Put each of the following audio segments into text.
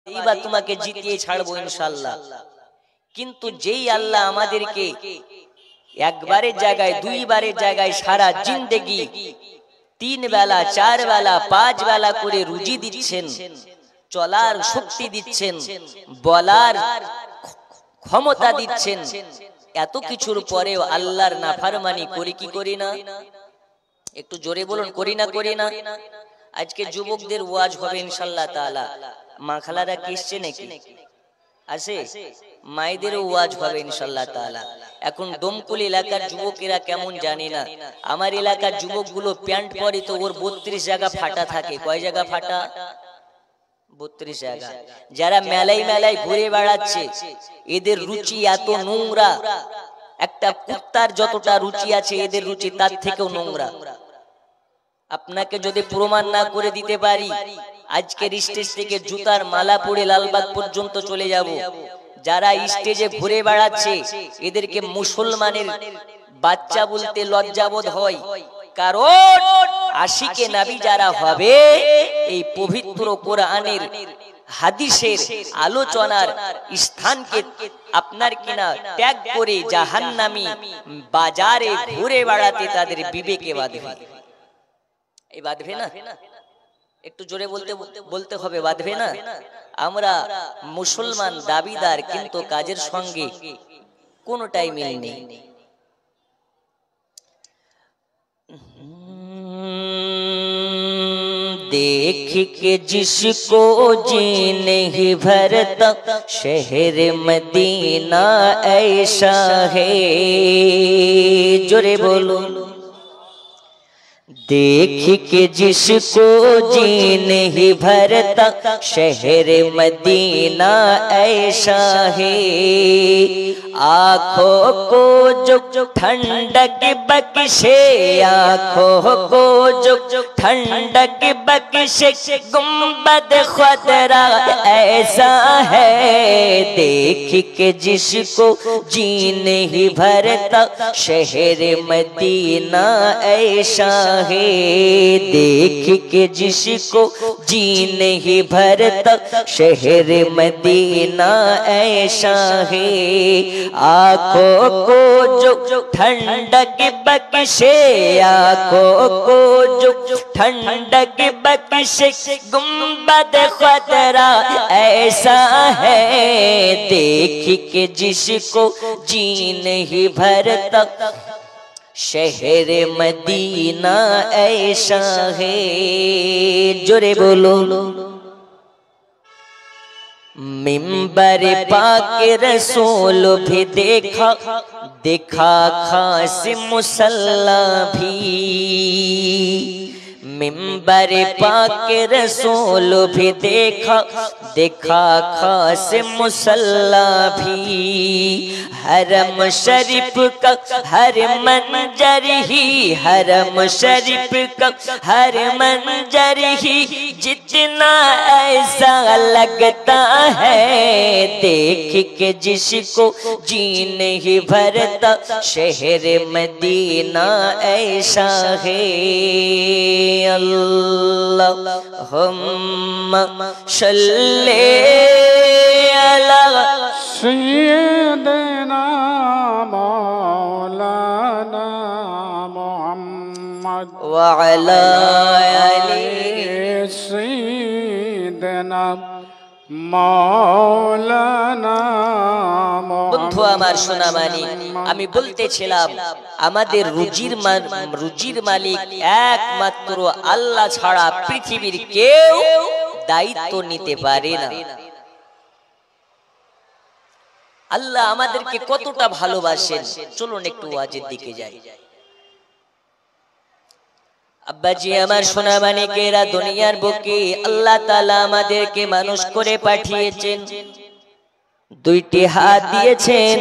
এইবার তোমাকে জিতিয়ে ছাড়বো ইনশাআল্লাহ। কিন্তু যেই আল্লাহ আমাদেরকে একবারের জায়গায় দুইবারের জায়গায় সারা জিন্দেগি 3 বেলা 4 বেলা 5 বেলা করে রুজি দিচ্ছেন, চলার শক্তি দিচ্ছেন, বলার ক্ষমতা দিচ্ছেন, এত কিছুর পরেও আল্লাহর নাফরমানি করি কি করি না? একটু জোরে বলুন, করি না করি না? আজকে যুবকদের ওয়াজ হবে ইনশাআল্লাহ তাআলা। মা খালারা কি এসছে নাকি? আছে? মায়েদের ওয়াজ হবে ইনশাআল্লাহ তাআলা। এখন ডোমকুল এলাকার যুবকেরা কেমন জানি না, আমার এলাকার যুবকগুলো প্যান্ট পরে তো ওর 32 জায়গা ফাটা থাকে। কয় জায়গা ফাটা? 32 জায়গা। যারা মেলায় মেলায় ঘুরে বেড়াচ্ছে, এদের রুচি এত নোংরা, একটা কুত্তার যতটা রুচি আছে এদের রুচি তার থেকেও নোংরা। আপনাকে যদি প্রমাণ না করে দিতে পারি, আজকের স্টেজ থেকে জুতার মালা পরে লালবাগ পর্যন্ত চলে যাব। যারা স্টেজে ঘুরে বেড়াচ্ছে এদেরকে মুসলমানের বাচ্চা বলতে লজ্জাবোধ হয়, কারণ আশিকে নবী যারা হবে এই পবিত্র কোরআনের হাদিসের আলোচনার স্থানকে আপনার কিনা ত্যাগ করে জাহান্নামী বাজারে ঘুরে বেড়াতে তাদের বিবেকে বাঁধবে। এই বাঁধবে না? একটু জোরে বলতে হবে, বাঁধবে না? আমরা মুসলমান দাবিদার, কিন্তু কাজের সঙ্গে কোনটাই মিল নেই। देख के जिसको जी नहीं भरता शहर मदीना ऐसा है। जोरे बोलो। देख के जिसको जी नहीं भरता शहर मदीना ऐसा है। आँखों को जो ठंडक बख्शे, आँखों को जो ठंडक बख्शे, गुंबद खुदरा ऐसा है। देख के जिसको जी नहीं भरता शहर मदीना ऐसा है। देख के जिसको जी नहीं भरता शहर मदीना ऐसा है। आँखों को जो ठंडक बख्शे, आँखों को जो ठंडक बख्शे, गुंबद खुदरा ऐसा है। देख के जिसको जी नहीं भरता शहर मदीना ऐसा है। जोरे बोलो। मिंबर पाक रसूल भी देखा, देखा खास मुसल्ला भी। मिंबर पाक रसूल भी देखा, देखा खास मुसल्ला भी। हरम शरीफ का हर मंजर ही, हरम शरीफ का हर मंजर ही जितना ऐसा लगता है। देख के जिसको जी नहीं भरता शहर मदीना ऐसा है। अल्लाहुम्मा सल्ले अला सय्यिदना मौलाना मुहम्मद व अला आलि सय्यिदना मौलाना। বন্ধু আমার সোনামানি, আমি বলতেছিলাম আমাদের রুজির মালিক একমাত্র আল্লাহ ছাড়া পৃথিবীর কেউ দায়িত্ব নিতে পারে না। আল্লাহ আমাদেরকে কতটা ভালোবাসেন, চলুন একটু ওয়াজের দিকে যাই। আব্বাজি আমার সোনা মানিকেরা, দুনিয়ার বুকে আল্লাহ তাআলা আমাদেরকে মানুষ করে পাঠিয়েছেন। 2টি হাত দিয়েছেন,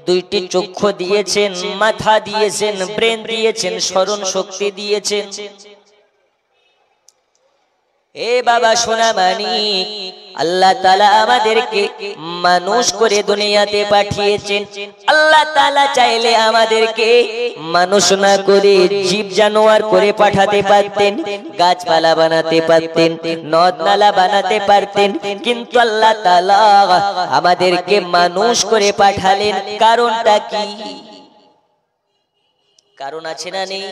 2টি চক্ষু দিয়েছেন, মাথা দিয়েছেন, ব্রেন দিয়েছেন, স্মরণ শক্তি দিয়েছেন। এ বাবা সোনা মানিক, আল্লাহ তাআলা আমাদেরকে মানুষ করে দুনিয়াতে পাঠিয়েছেন। আল্লাহ তাআলা চাইলে আমাদেরকে মানুষ না করে জীব জানোয়ার করে পাঠাতে পারতেন, গাছপালা বানাতে পারতেন, নদ নালা বানাতে পারতেন, কিন্তু আল্লাহ তাআলা আমাদেরকে মানুষ করে পাঠালেন। কারণটা কি? কারণ আছে না নেই?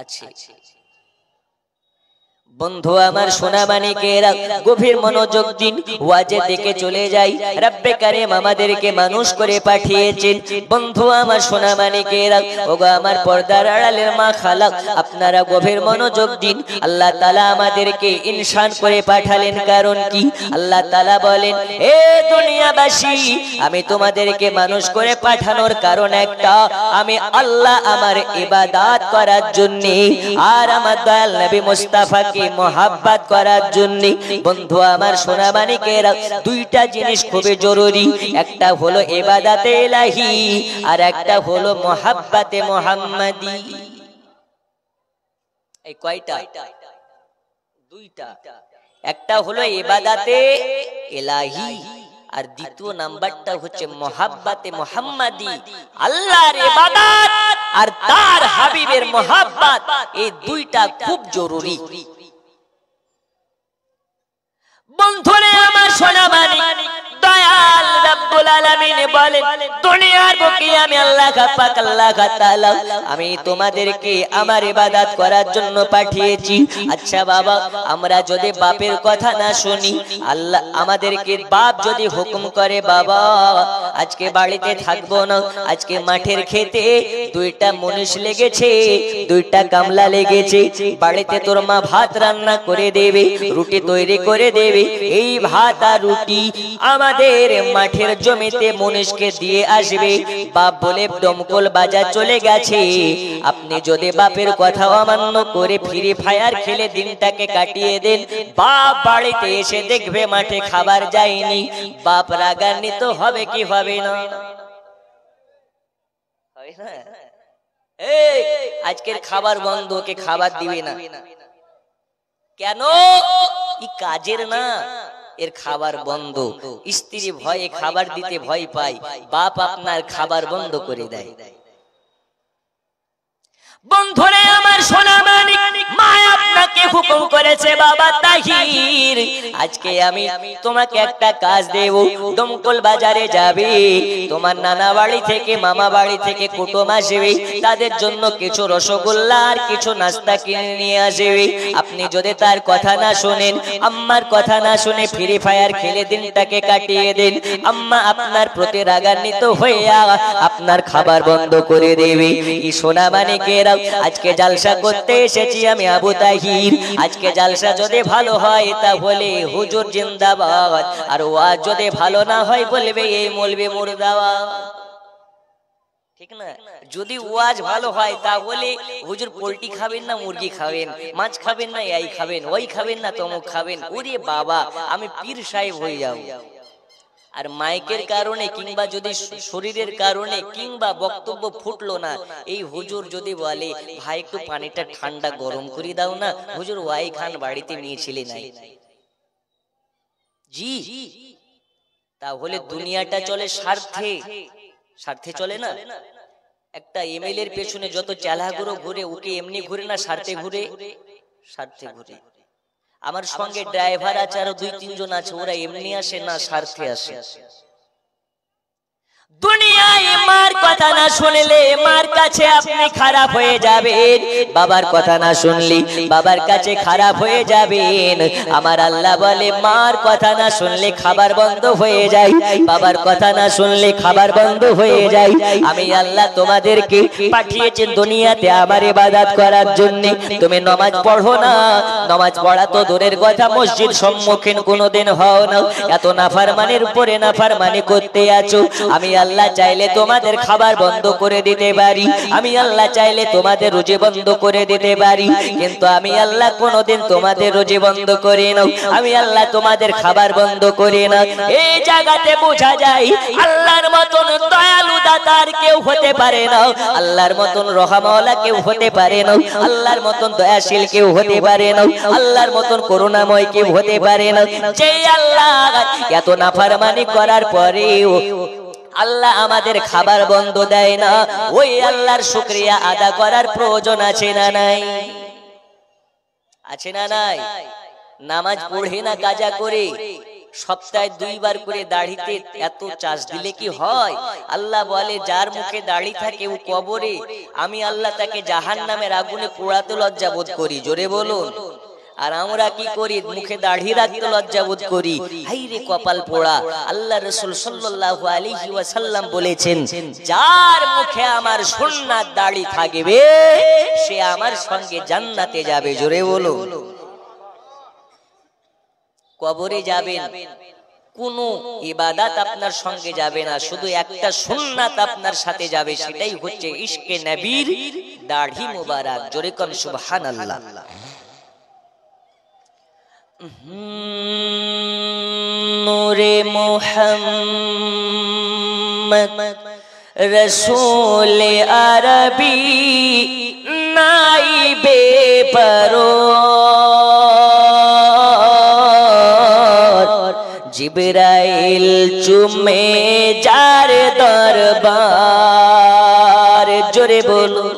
আছে। বন্ধু আমার সোনা মানিকেরা, গভীর মনোযোগ দিন, ওয়াজে দেখে চলে যাই। রব্বে কারীম আমাদেরকে মানুষ করে পাঠিয়েছেন। বন্ধু আমার সোনা মানিকেরা, ওগো আমার পর্দার আড়ালের মা খালা, আপনারা গভীর মনোযোগ দিন। আল্লাহ তাআলা আমাদেরকে ইনসান করে পাঠালেন। কারণ কি? আল্লাহ তাআলা বলেন, এ দুনিয়াবাসী, আমি তোমাদেরকে মানুষ করে পাঠানোর কারণ একটা, আমি আল্লাহ আমার ইবাদত করার জন্য আর আমার দয়াল নবী মুস্তাফাকে মোহাব্বত করার জন্য। বন্ধু আমার সোনা মানিকেরা, দুইটা জিনিস খুবই জরুরি। একটা হলো ইবাদতে ইলাহি আর একটা হলো মোহাব্বতে মুহাম্মাদি। এই কয়টা? দুইটা। একটা হলো ইবাদতে ইলাহি আর দ্বিতীয় নাম্বারটা হচ্ছে মোহাব্বতে মুহাম্মাদি। আল্লাহর ইবাদত আর তার হাবিবের মোহাব্বত, এই দুইটা খুব জরুরি। বন্ধুরে আমার সোনা মানিক, দয়াল রব্বুল আলামিন বলেন, দুনিয়ার বুকে আমি আল্লাহ পাক আল্লাহ তাআলা আমি তোমাদেরকে আমার ইবাদত করার জন্য পাঠিয়েছি। আচ্ছা বাবা, আমরা যদি বাপের কথা না শুনি, আল্লাহ আমাদেরকে বাপ যদি হুকুম করে, বাবা আজকে বাড়িতে থাকবো না, আজকে মাঠের খেতে দুইটা মুনিশ লেগেছে, দুইটা কামলা লেগেছে, বাড়িতে তোর মা ভাত রান্না করে দেবে, রুটি তৈরি করে দেবে, এই ভাত আর রুটি আমাদের মাঠের জমিতে মুনিশকে দিয়ে আসবে। বাপ বলে দমকল বাজার চলে গেছে। আপনি যদি বাপের কথা অমান্য করে ফ্রি ফায়ার খেলে দিনটাকে কাটিয়ে দেন, বাপ বাড়িতে এসে দেখবে মাঠে খাবার যায়নি, বাপ রাগান্বিত হবে কি হবে না? এই আজকের খাবার বন্ধ, কে খাবার দিবে না কেন? ই কাজের না, এর খাবার বন্ধ। স্ত্রী ভয়ে খাবার দিতে ভয় পায়, বাপ আপনার খাবার বন্ধ করে দেয়। বন্ধুরে আমার সোনা মানিক, মা আপনাকে হুকুম করেছে, বাবা তাহির আজকে আমি তোমাকে একটা কাজ দেব, দমকল বাজারে যাবে, তোমার নানা বাড়ি থেকে মামা বাড়ি থেকে কুটুম আসবে, তাদের জন্য কিছু রসগোল্লা আর কিছু নাস্তা কিনে নিয়ে আসবে। আপনি যদি তার কথা না শোনেন, আম্মার কথা না শুনে ফ্রি ফায়ার খেলে দিনটাকে কাটিয়ে দেন, আম্মা আপনার প্রতি রাগান্বিত হয়ে আপনার খাবার বন্ধ করে দেবে। এই সোনা মানিকেরা, আজকে জালসা করতে এসেছি আমি আবু তাহির। আজকে জালসা যদি ভালো হয় তাহলে হুজুর জিন্দাবাদ, আর ওয়াজ যদি ভালো না হয় বলবে এই মৌলবি মুর্দাবাদ। ঠিক না? যদি ওয়াজ ভালো হয় তাহলে হুজুর পোল্ট্রি খাবেন না মুরগি খাবেন, মাছ খাবেন না এই খাবেন, ওই খাবেন না তমুক খাবেন। ওরে বাবা, আমি পীর সাহেব হয়ে যাব। আর মাইকের কারণে কিংবা যদি শরীরের কারণে কিংবা বক্তব্য ফুটলো না, এই হুজুর যদি বলে ভাই একটু পানিটা ঠান্ডা গরম করে দাও না, হুজুর ওয়াই খান বাড়িতে নিয়েছিলেন নাই জি, তাহলে দুনিয়াটা চলে স্বার্থে, স্বার্থে চলে না। একটা এমএলএ এর পেছনে যত চালাগুলো ঘুরে, ওকে এমনি ঘুরে না, স্বার্থে ঘুরে, স্বার্থে ঘুরে। আমার সঙ্গে ড্রাইভার আছে আরো 2-3 জন আছে, ওরা এমনি আসে না, স্বার্থে আসে। দুনিয়ায় মার কথা না শুনলে মার কাছে আপনি খারাপ হয়ে যাবেন, বাবার কথা না শুনলে বাবার কাছে খারাপ হয়ে যাবেন। আমার আল্লাহ বলে মার কথা না শুনলে খাবার বন্ধ হয়ে যায়, বাবার কথা না শুনলে খাবার বন্ধ হয়ে যায়। আমি আল্লাহ তোমাদেরকে পাঠিয়েছেন দুনিয়াতে আমার ইবাদত করার জন্য। তুমি নামাজ পড়ো না, নামাজ পড়া তো দূরের কথা, মসজিদ সম্মুখীন কোনোদিন হও না, এত নাফরমানের উপরে নাফরমানি করতে আছো। আমি আল্লাহ চাইলে তোমাদের খাবার বন্ধ করে দিতে পারি, আমি আল্লাহ চাইলে তোমাদের রুজি বন্ধ করে দিতে পারি, কিন্তু আমি আল্লাহ কোনোদিন তোমাদের রুজি বন্ধ করি না, আমি আল্লাহ তোমাদের খাবার বন্ধ করি না। এই জায়গাতে বোঝা যায় আল্লাহর মতন দয়ালু দাতার কেউ হতে পারে না, আল্লাহর মতন রহমওয়ালা কেউ হতে পারে না, আল্লাহর মতন দয়াশীল কেউ হতে পারে না, আল্লাহর মতন করুণাময় কেউ হতে পারে না। যে আল্লাহ এত নাফরমানি করার পরেও আল্লাহ আমাদের খাবার বন্ধ দেয় না, ওই আল্লাহর শুকরিয়া আদা করার প্রয়োজন আছে না নাই? আছে না নাই? নামাজ পড়ে না কাজা করে, সপ্তাহে 2 বার করে দাড়িতে এত চাষ দিলে কি হয়? আল্লাহ বলে যার মুখে দাড়ি থাকে ও কবরে আমি আল্লাহ তাকে জাহান্নামের আগুনে পোড়াতে লজ্জা বোধ করি। জোরে বলুন। আর আমরা কি করি? মুখে দাড়ি রাখতে লজ্জা বোধ করি। হাই রে কপাল পোড়া। আল্লাহ রাসূল সাল্লাল্লাহু আলাইহি ওয়াসাল্লাম বলেছেন, যার মুখে আমার সুন্নাত দাড়ি থাকবে সে আমার সঙ্গে জান্নাতে যাবে। জোরে বলুন। কবরে যাবেন, কোন ইবাদত আপনার সঙ্গে যাবে না, শুধু একটা সুন্নাত আপনার সাথে যাবে, সেটাই হচ্ছে ইশকে নবীর দাড়ি মুবারক। জোরে কোন সুবহানাল্লাহ। নূরে মুহাম্মদ রসূল আরবি নাইবে পরোর, জিবরাইল চুমে যার দরবার। জোরে বলুন।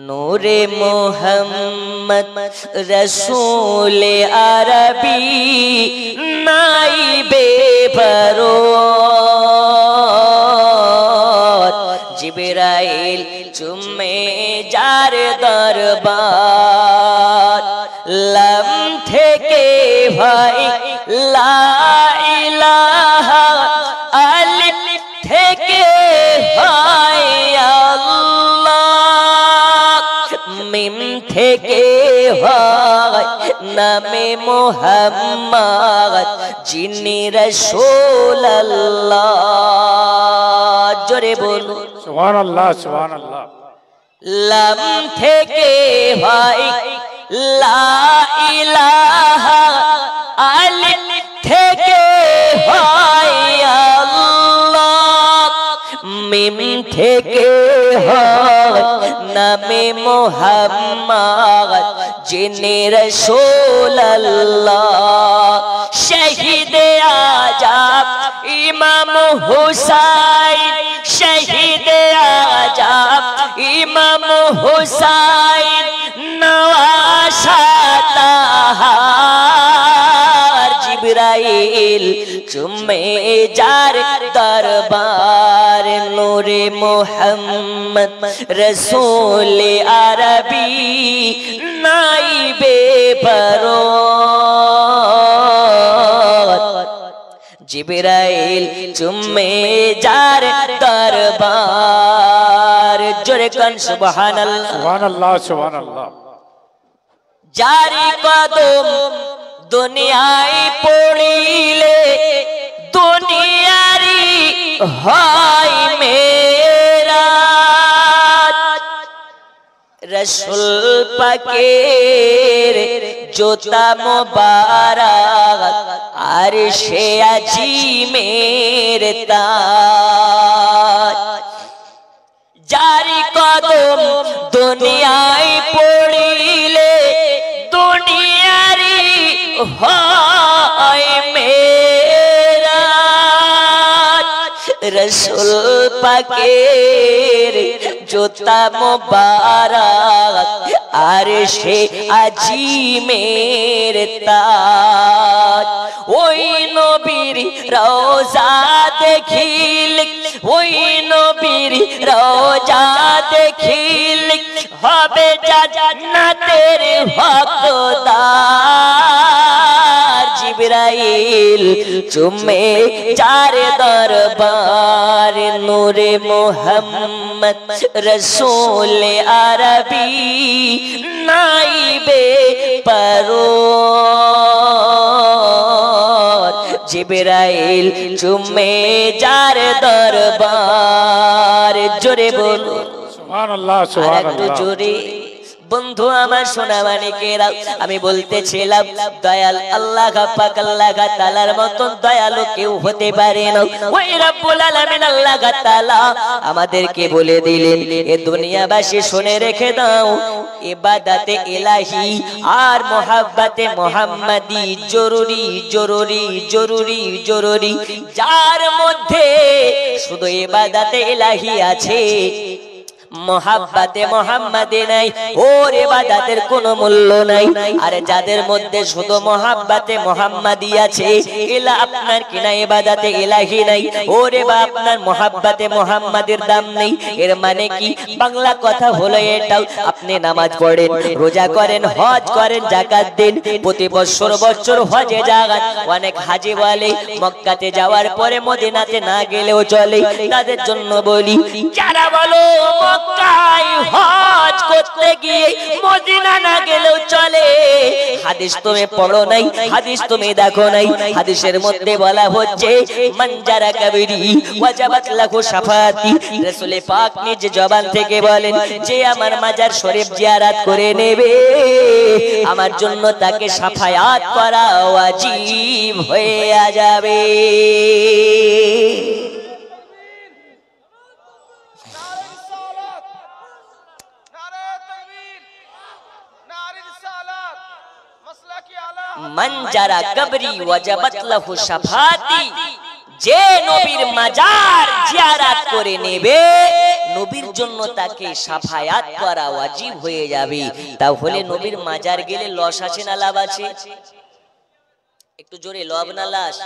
নূরে মুহাম্মদ রসূল আরবি নাইবে পরোর, জিবরাইল চুমে যার দরবার। লাম থেকে ভাই লা ইলাহা, আলিফ থেকে ভাই আল্লাহ, মিম থেকে হয় নামে মুহাম্মদ যিনি রাসূলুল্লাহ। জোরে বলুন সুবহানাল্লাহ, সুবহানাল্লাহ। লাম থেকে হয় লা ইলাহা, আলিফ থেকে হয় আল্লাহ, মিম থেকে হয় নামে মুহাম্মদ যিনি রাসূলুল্লাহ। শহীদে আজম ইমাম হুসাইন, শহীদে আজম ইমাম হুসাইন নওয়াসাতাহার, জিবরাইল চুমে যার দরবার। নূরে মুহাম্মদ রসূল আরবি নাইবে পরোর, জিবরাইল চুমে যার দরবার। জোরে কান সুবহানাল্লাহ, সুবহানাল্লাহ, সুবহানাল্লাহ। জারি কদম দুনিয়ায় পড়িলে দুনিয়ারি হয় মেরাজ, রাসূল পাকের জুতা মোবারক আরশে আজিমের তাজ। জারি কদম দুনিয়ায় পড়িলে দুনিয়ারি হয় মেরাজ, রাসূল পাকের জুতা মোবারক আরশে আজিমের তাজ। ওই নবীর রওজা দেখিলে, ওই নবীর রওজা দেখিলে হবে জান্নাতের হকদার। জিবরাইল চুমে যার দরবার। নূরে মুহাম্মদ রসূল আরবি নাইবে পরোর, জিবরাইল চুমে যার দরবার। জোরে বলো সুবহানাল্লাহ, আর একটু সুবহানাল্লাহ। জোরে। বন্ধু আমার সোনা মানিকেরা, আমি বলতেছিলাম দয়াল আল্লাহ পাক আল্লাহ তাআলার মতন দয়ালু কেউ হতে পারে না। ওই রব্বুল আলামিন আল্লাহ তাআলা আমাদেরকে বলে দিলেন, এ দুনিয়াবাসী শুনে রেখে দাও, ইবাদতে ইলাহি আর মুহাব্বতে মুহাম্মাদি জরুরি জরুরি জরুরি জরুরি। যার মধ্যে শুধু ইবাদতে ইলাহি আছে, মোহাব্বতে মোহাম্মদে নাই, ওর ইবাদতের কোনো মূল্য নাই। আর যাদের মধ্যে শুধু মোহাব্বতে মোহাম্মদি আছে, এলা আপনার কিনা ইবাদতে ইলাহি নাই, ওরে বা আপনার মোহাব্বতে মোহাম্মদের দাম নেই। এর মানে কি? বাংলা কথা হলো এটাও, আপনি নামাজ পড়েন, রোজা করেন, হজ করেন, যাকাত দেন, প্রতি বছর বছর হজে যান। অনেক হাজি বলে মক্কাতে যাওয়ার পরে মদিনাতে না গেলেও চলে। তাদের জন্য বলি, যারা বলো মক্কায় হজ করতে গিয়ে মদিনা না গেলেও চলে, হাদিস তুমি পড়ো নাই, হাদিস তুমি দেখো নাই। হাদিসের মধ্যে বলা হচ্ছে মান জারা কাবিরি ওয়াজাবাত লাহু শাফাতি। রাসূল পাক নিজ জবান থেকে বলেন, যে আমার মাজার শরীফ জিয়ারত করে নেবে, আমার জন্য তাকে শাফায়াত করা ওয়াজিব হয়ে যাবে। মান জারা কবরি ওয়াজাবাত লাহু শাফাতি, যে নবীর মাজার জিয়ারত করে নেবে, নবীর জন্য তাকে শাফায়াত করা ওয়াজিব হয়ে যাবে। তাহলে নবীর মাজার গেলে লস আছে না লাভ আছে? একটু জোরে, লাভ না লাশ?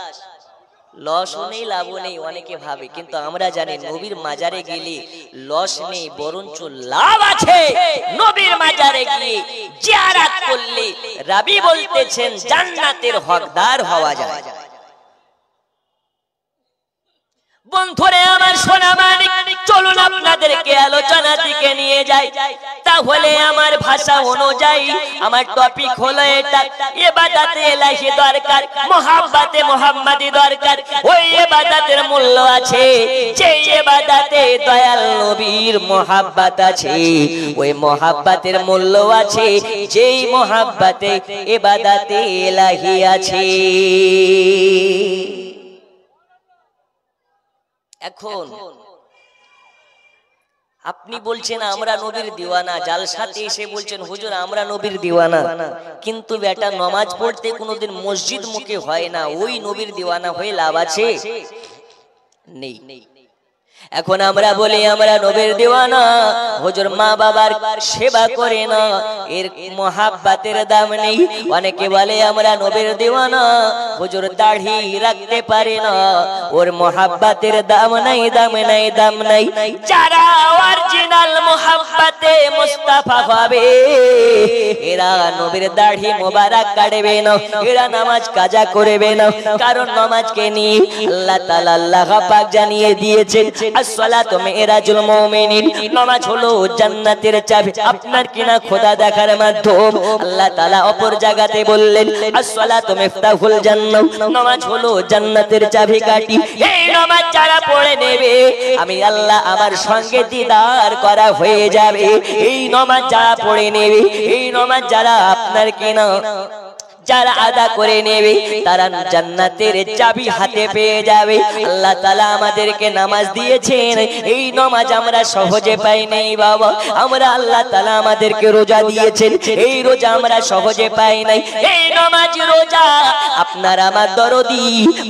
লসও নেই, লাভও নেই, অনেকে ভাবে, কিন্তু আমরা জানি নবীর মাজারে গেলে লস নেই, বরঞ্চ লাভ আছে। নবীর মাজারে গিয়ে জিয়ারত করলে রাবি বলতেছেন জান্নাতের হকদার হওয়া যায়। বন্ধুরে আমার সোনা মানিক, চলুন আপনাদেরকে আলোচনা দিকে নিয়ে যাই। তাহলে আমার ভাষা অনুযায়ী আমার টপিক হলো এটা, ইবাদতে ইলাহি দরকার, মুহাব্বতে মুহাম্মাদি দরকার। ওই ইবাদতের মূল্য আছে, যে ইবাদতে দয়াল নবীর মুহাব্বত আছে, ওই মুহাব্বতের মূল্য আছে, যেই মুহাব্বতে ইবাদতে ইলাহি আছে। এখন আপনি বলছেন আমরা নবীর দিওয়ানা, জালসাতে এসে বলছেন হুজুর আমরা নবীর দিওয়ানা, কিন্তু বেটা নামাজ পড়তে কোনোদিন মসজিদ মুখে হয় না, ওই নবীর দিওয়ানা হয়ে লাভ আছে? নেই। এখন আমরা বলি আমরা নবীর দিওয়ানা, হুজুর মা বাবার সেবা করে না, এর মুহাব্বতের দাম নেই। অনেকে বলে আমরা নবীর দিওয়ানা, হুজুর দাড়ি রাখতে পারে না, ওর মুহাব্বতের দাম নাই, দাম নাই, দাম নাই। যারা অরিজিনাল মুহাব্বতে মুস্তাফা পাবে, এরা নবীর দাড়ি মোবারক কাটবে না, এরা নামাজ কাজা করবে না। কারণ নামাজকে নিয়ে আল্লাহ তাআলা আল্লাহ পাক জানিয়ে দিয়েছেন, আসসালাতু মিরাজুল মুমিনিন, নামাজ হলো জান্নাতের চাবি। আপনার কিনা খোদা দেখার মাধ্যম। আল্লাহ তাআলা অপর জায়গাতে বললেন, আসসালাতু মিফতাহুল জান্নাহ, নামাজ হলো জান্নাতের চাবিকাঠি। এই নামাজ যারা পড়ে নেবে, আমি আল্লাহ আমার সঙ্গে দিদার করা হয়ে যাবে। এই নামাজ যারা পড়ে নেবে, এই নামাজ যারা আপনার কিনা যারা আদা করে নেবে, তারা জান্নাতের চাবি হাতে পেয়ে যাবে। আল্লাহ তাআলা আমাদেরকে নামাজ দিয়েছেন, এই নামাজ আমরা সহজে পাই নাই বাবা। আমরা আল্লাহ তাআলা আমাদেরকে রোজা দিয়েছেন, এই রোজা আমরা সহজে পাই নাই। এই নামাজ রোজা আপনার আমার দরদি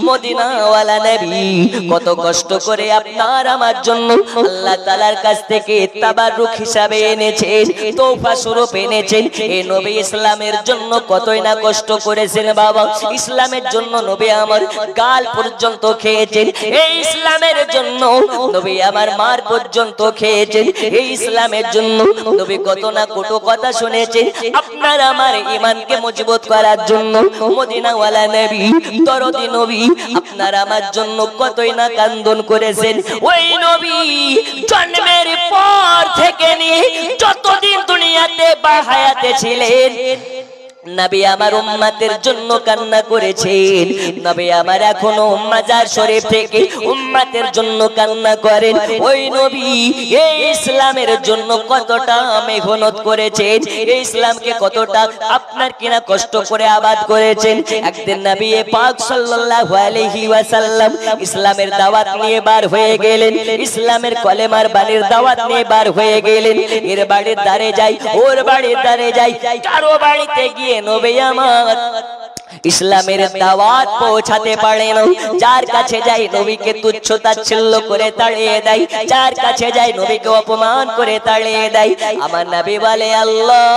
মদিনাওয়ালা নবী কত কষ্ট করে আপনার আমার জন্য আল্লাহ তাআলার কাছ থেকে তাবাররুক হিসাবে এনেছেন, তোহফা স্বরূপ এনেছেন। এই নবী ইসলামের জন্য কতই না কষ্ট করেছেন বাবা। ইসলামের জন্য নবী আমার গাল পর্যন্ত খেয়েছেন, এই ইসলামের জন্য নবী আমার মার পর্যন্ত খেয়েছেন। এই ইসলামের জন্য নবী কত না কটু কথা শুনেছেন। আপনার আমার ঈমানকে মজবুত করার জন্য মদিনাওয়ালা নবী দরদি নবী আপনার আমার জন্য কতই না কান্দন করেছেন। ওই নবী জন্মের পর থেকে নিয়ে যতদিন দুনিয়াতে বা হায়াতে ছিলেন, নবী আমার উম্মতের জন্য কান্না করেছেন। নবী আমার এখনো মাজার শরীফ থেকে উম্মতের জন্য কান্না করেন। ওই নবী এই ইসলামের জন্য কতটা মেহনত করেছেন, এই ইসলামকে কতটা আপনার কিনা কষ্ট করে আবাদ করেছেন। একদিন নবী পাক সাল্লাল্লাহু আলাইহি ওয়াসাল্লাম ইসলামের দাওয়াত নিয়ে বার হয়ে গেলেন, ইসলামের কলেমার বাণীর দাওয়াত নিয়ে বার হয়ে গেলেন। এর বাড়ির দ্বারে যাই, ওর বাড়ির দ্বারে যাই, কারো বাড়িতে গিয়ে নবী আমার ইসলামের দাওয়াত পৌঁছাতে পারেন। যার কাছে যাই নবীকে তুচ্ছ তাচ্ছিল্য করে তাড়িয়ে দেয়, যার কাছে যাই নবীকে অপমান করে তাড়িয়ে দেয়। আমার নবী বলে, আল্লাহ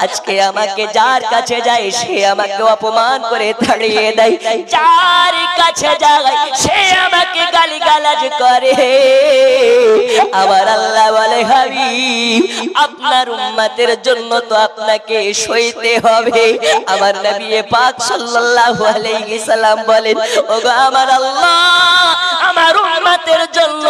আজকে আমাকে যার কাছে যাই সে আমাকে অপমান করে তাড়িয়ে দেয়, যার কাছে যাই সে আমাকে গালিগালাজ করে। আবার আল্লাহ বলে, হাবিব আপনার উম্মতের জন্য তো আপনাকে সইতে হবে। আমার নবী পাক সাল্লাল্লাহু আলাইহি সাল্লাম বলেন, ওগো আমার আল্লাহ, আমার উম্মতের জন্য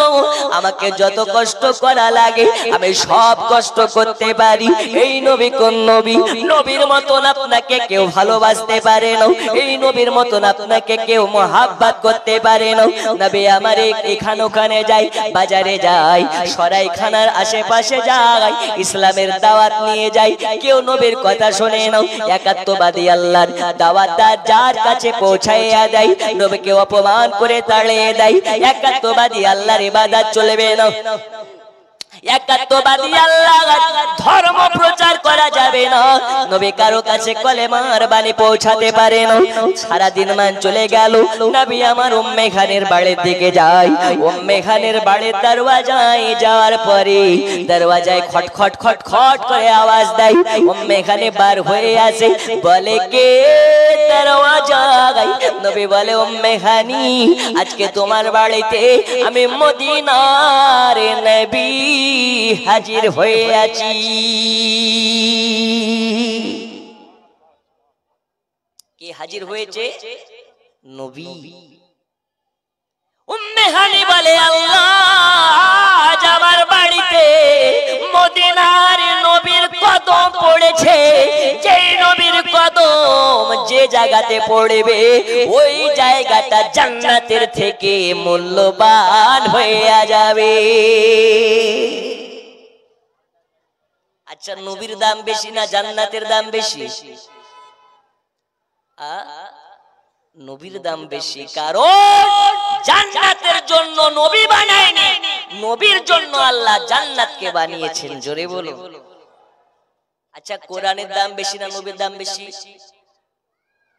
আমাকে যত কষ্ট করা লাগে আমি সব কষ্ট করতে পারি। এই নবী কোন নবী? নবীর মতন আপনাকে কেউ ভালোবাসতে পারে না, এই নবীর মতন আপনাকে কেউ মহাব্বত করতে পারে না। নবী আমার এখানে ওখানে যাই, বাজারে যাই, সরাইখানার আশেপাশে যাই, ইসলামের দাওয়াত নিয়ে যাই, কেউ নবীর কথা শোনে না। একাত্মবাদী আল্লাহর দাওয়াত যার কাছে পৌঁছাইয়া দেয় নবীকে অপমান করে তাড়িয়ে দেয়। একাত্মবাদী আল্লাহর ইবাদত চলবে না, একাত্মবাদী আল্লাহর ধর্ম প্রচার করা যাবে না। নবী কারো কাছে কলেমার বাণী পৌঁছাতে পারে না। সারা দিন মান চলে গেল, নবী আমার উম্মে খানের বাড়ির দিকে যায়। উম্মে খানের বাড়ির দরওয়াজায় যাওয়ার পরে দরওয়াজায় খটখট খটখট করে আওয়াজ দেয়। উম্মে খানে বার হয়ে আসে, বলে, কে দরওয়াজায়? নবী বলে, উম্মে খানি আজকে তোমার বাড়িতে আমি মদিনার নবী হাজির হয়ে আছি। কে হাজির হয়েছে? নবী। উম্মে হানি বলে, আল্লাহ আজ আমার বাড়িতে মদিনার নবীর কদম পড়েছে। যেই নবীর কদম যে জায়গাতে পড়বে ওই জায়গাটা জান্নাতের থেকে মূল্যবান হয়ে যাবে। আচ্ছা, নবীর দাম বেশি না জান্নাতের দাম বেশি? নবীর দাম বেশি, কারণ জান্নাতের জন্য নবী বানায়নি, নবীর জন্য আল্লাহ জান্নাতকে বানিয়েছেন। জোরে বলো। আচ্ছা, কোরআনের দাম বেশি না নবীর দাম বেশি?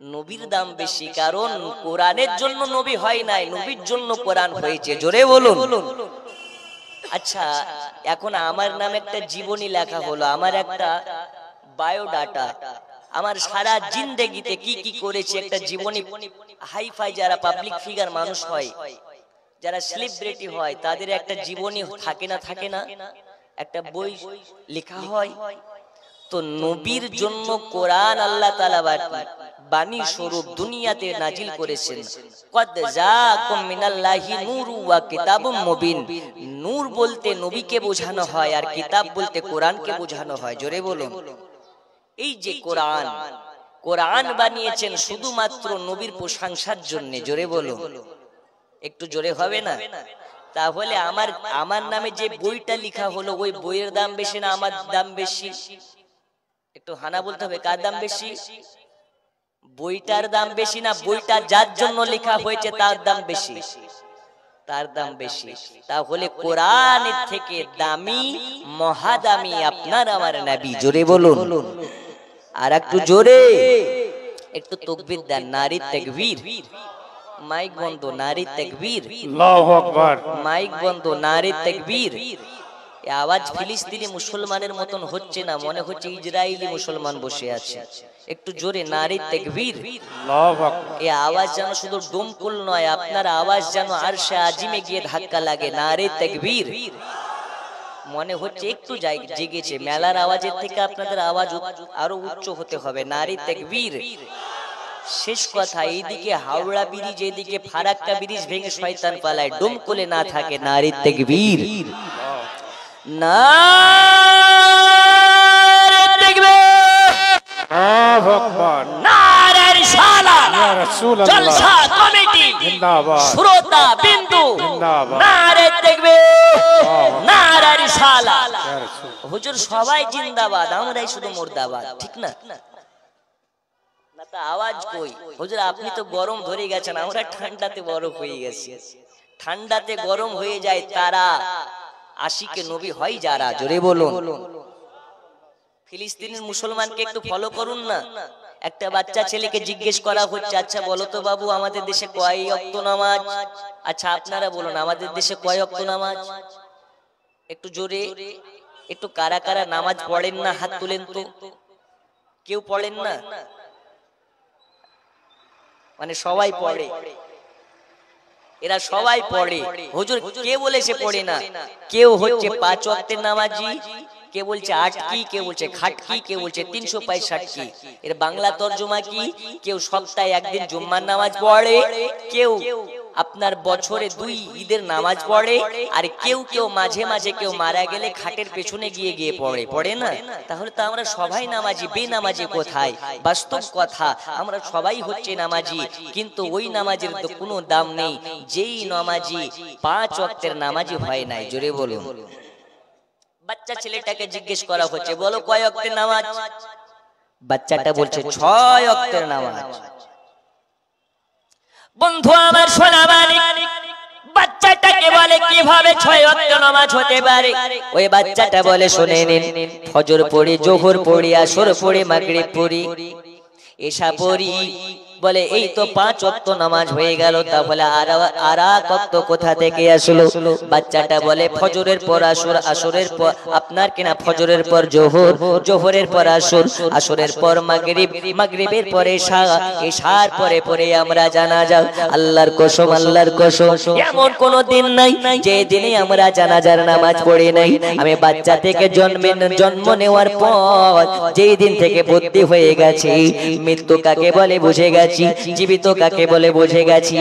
নবীর দাম বেশি, কারণ কোরআনের জন্য নবী হয় নাই, নবীর জন্য কোরআন হয়েছে। জোরে বলুন। আচ্ছা, এখন আমার নামে একটা জীবনী লেখা হলো, আমার একটা বায়োডাটা, আমার সারা জিন্দেগিতে কি কি করেছে একটা জীবনী। হাইফাই যারা পাবলিক ফিগার মানুষ হয়, যারা সেলিব্রিটি হয়, তাদের একটা জীবনী থাকে না? থাকে না? একটা বই লেখা হয়। তো নবীর জন্য কোরআন আল্লাহ তাআলা বাণী স্বরূপ দুনিয়াতে নাজিল করেছেন। কদ জাকুম মিনাল্লাহি নূরু ওয়া কিতাবুম মুবিন। নূর বলতে নবীকে বোঝানো হয়, আর কিতাব বলতে কোরআনকে বোঝানো হয়। জোরে বলুন। এই যে কোরআন, কোরআন বানিয়েছেন শুধুমাত্র নবীর প্রশংসার জন্য। জোরে বলুন। একটু জোরে হবে না? তাহলে আমার নামে যে বইটা লেখা হলো ওই বইয়ের দাম বেশি না আমার দাম বেশি? একটু হানা বলতে হবে, কার দাম বেশি? বইটার দাম বেশি না বইটা যার জন্য লেখা হয়েছে তার দাম বেশি? তার দাম বেশি। তাহলে কোরআনের থেকে দামি, মহাদামি আপনার আমার নবী। জোরে বলুন। আর একটু জোরে, একটু তাকবীর দেন। নারী তাকবীর। মাইক বন্ধ। নারী তাকবীর। আল্লাহু আকবার। মাইক বন্ধ। নারী তাকবীর। এই আওয়াজ ফিলিস্তিনি মুসলমানের মতন হচ্ছে না, মনে হচ্ছে ইসরায়েলি মুসলমান বসে আছে। একটু জোরে, নারী তাকবীর। আল্লাহু আকবার। এই আওয়াজ যেন শুধু ডোমকুল নয়, আপনার আওয়াজ যেন আরশে আজিমে গিয়ে ধাক্কা লাগে। নারী তাকবীর। মনে হচ্ছে একটু জেগেছে। মেলার আওয়াজের থেকে আপনাদের আওয়াজ আরো উচ্চ হতে হবে। নারী তাকবীর। শেষ কথা, এইদিকে হাওড়া ব্রিজ, এইদিকে ফারাক্কা ব্রিজ ভেঙে শয়তান পালায়, ডোমকুলে না থাকে। নারী তাকবীর। নারী তাকবীর। আল্লাহু আকবার নারে রিসালাত ইয়া রাসূলুল্লাহ জলসা কমিটি জিন্দাবাদ শ্রোতা বিন্দু জিন্দাবাদ নারে তাকবীর নারে রিসালাত ইয়া রাসূল হুজুর সবাই জিন্দাবাদ আমরাই শুধু মুর্দাবাদ ঠিক না না তা আওয়াজ কই হুজুর আপনি তো গরম ধরে গেছেন আমরা ঠান্ডাতে বরফ হয়ে গেছি ঠান্ডাতে গরম হয়ে যায় তারা আশিকে নবী হয় যারা জোরে বলুন ফিলিস্তিনের মুসলমানকে একটু ফলো করুন না একটা বাচ্চা ছেলেকে জিজ্ঞেস করা হচ্ছে আচ্ছা বলো তো বাবু আমাদের দেশে কয় ওয়াক্ত নামাজ আচ্ছা আপনারা বলুন আমাদের দেশে কয় ওয়াক্ত নামাজ একটু জোরে একটু কারা কারা নামাজ পড়েন না হাত তুলেন তো কেউ পড়েন না মানে সবাই পড়ে এরা সবাই পড়ে হুজুর কে বলেছে পড়ে না কেউ হচ্ছে 5 ওয়াক্তের নামাজি কে বলছে 8 কি কে বলছে খাটকি কে বলছে 365 কি এর বাংলা তরজমা কি কেউ সপ্তাহে একদিন জুম্মার নামাজ পড়ে কেউ আপনার বছরে 2 ঈদের নামাজ পড়ে আর কেউ কেউ মাঝে মাঝে কেউ মারা গেলে খাটের পেছনে গিয়ে গিয়ে পড়ে না তাহলে তো আমরা সবাই নামাজি বেনামাজি কোথায় বাস্তব কথা আমরা সবাই হচ্ছে নামাজি কিন্তু ওই নামাজের তো কোনো দাম নেই যেই নামাজি 5 ওয়াক্তের নামাজি হয় নাই জোরে বলুন বাচ্চা ছেলেটাকে জিজ্ঞেস করা হচ্ছে বলো কয় ওয়াক্তের নামাজ বাচ্চাটা বলছে 6 ওয়াক্তের নামাজ বন্ধু আমার সোনা মানিক বাচ্চাটাকে বলে কিভাবে 6 ওয়াক্ত নামাজ হতে পারে ওই বাচ্চাটা বলে শুনে নিন ফজর পড়ি যোহর পড়ি আসর পড়ি মাগরিব পড়ি এশা পড়ি বলে এই তো 5 ওয়াক্ত নামাজ হয়ে গেল তাহলে আর ওয়াক্ত কোথা থেকে আসলো বাচ্চাটা বলে ফজরের পর আসর আসরের পর আপনার কিনা ফজরের পর যোহর যোহরের পর আসর আসরের পর মাগরিব মাগরিবের পরে এশা এশার পরে পরে আমরা জানাজা আল্লাহর কসম এমন কোন দিন নাই যে দিনে আমরা জানাজার নামাজ পড়ি নাই আমি বাচ্চা থেকে জন্ম নেওয়ার পর যেই দিন থেকে বুদ্ধি হয়ে গেছে মৃত্যু কাকে বলে বুঝে গেছি জীবিত কাকে বলে বুঝে গেছি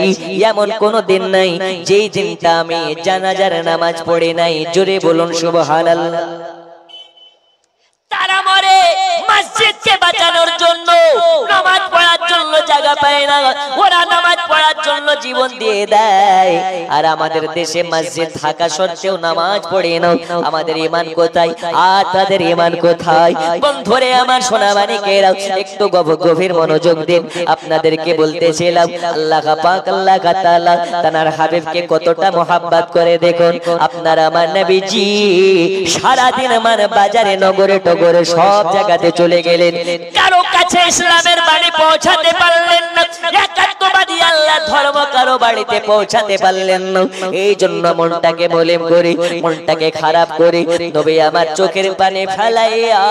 এমন কোন দিন নাই যেই দিনটা আমি জানাজার নামাজ পড়ি নাই জোরে বলুন সুবহানাল্লাহ তারা মরে মসজিদকে বাঁচানোর জন্য নামাজ পড়ার জন্য জায়গা পায় না ওরা নামাজ পড়ার জন্য জীবন দিয়ে দেয় আর আমাদের দেশে মসজিদ থাকা সত্ত্বেও নামাজ পড়ে না আমাদের ঈমান কোথায় আর তাদের ঈমান কোথায় বন্ধুরে আমার সোনা মানিকেরা একটু গভীর মনোযোগ দিন আপনাদেরকে বলতেছিলাম আল্লাহ পাক আল্লাহ তাআলা তার হাবিবকে কতটা mohabbat করে দেখুন আপনার আমার নবীজি সারা দিন আমার বাজারে নগরে টগরে সব জায়গাতে চলে গেলেন কারো কাছে ইসলামের বাণী পৌঁছাতে পারলেন না একাত্মবাদী আল্লাহ ধর্ম কারো বাড়িতে পৌঁছাতে পারলেন না এই জন্য মনটাকে মলিন করে মনটাকে খারাপ করে নবী আমার চোখের পানি ফেলাইয়া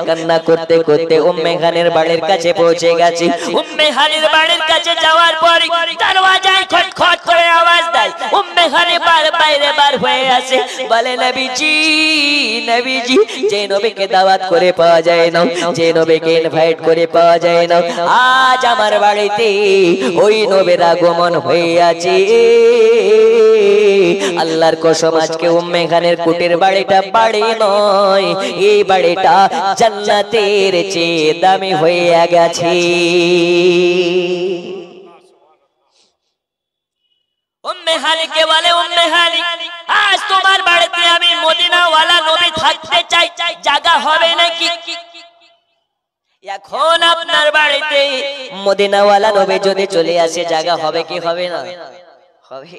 কান্না করতে করতে উম্মে খানের বাড়ির কাছে পৌঁছে গেছে উম্মে খানের বাড়ির কাছে যাওয়ার পর দরওয়াজায় খটখট করে আওয়াজ দেয় উম্মে খানে বাইরে বার হয়ে আসে বলে নবীজি নবীজি যে নবীকে দাওয়াত করে পাওয়া যায় না যে নবীকে ইনভাইট করে পাওয়া যায় না আজ আমার বাড়িতে ওই নবীর আগমন হয়ে আছে আল্লাহর কসম আজকে উম্মে খানের কুটির বাড়িটা বাড়ি নয় এই বাড়িটা জান্নাতের চেয়ে দামি হয়ে গেছে উম্মে হানিকে বলে উম্মে হানি আজ তোমার বাড়িতে আমি মদিনাওয়ালা নবী থাকতে চাই জায়গা হবে নাকি এখন আপনার বাড়িতে মদিনাওয়ালা নবী যদি চলে আসে জায়গা হবে কি হবে না হবে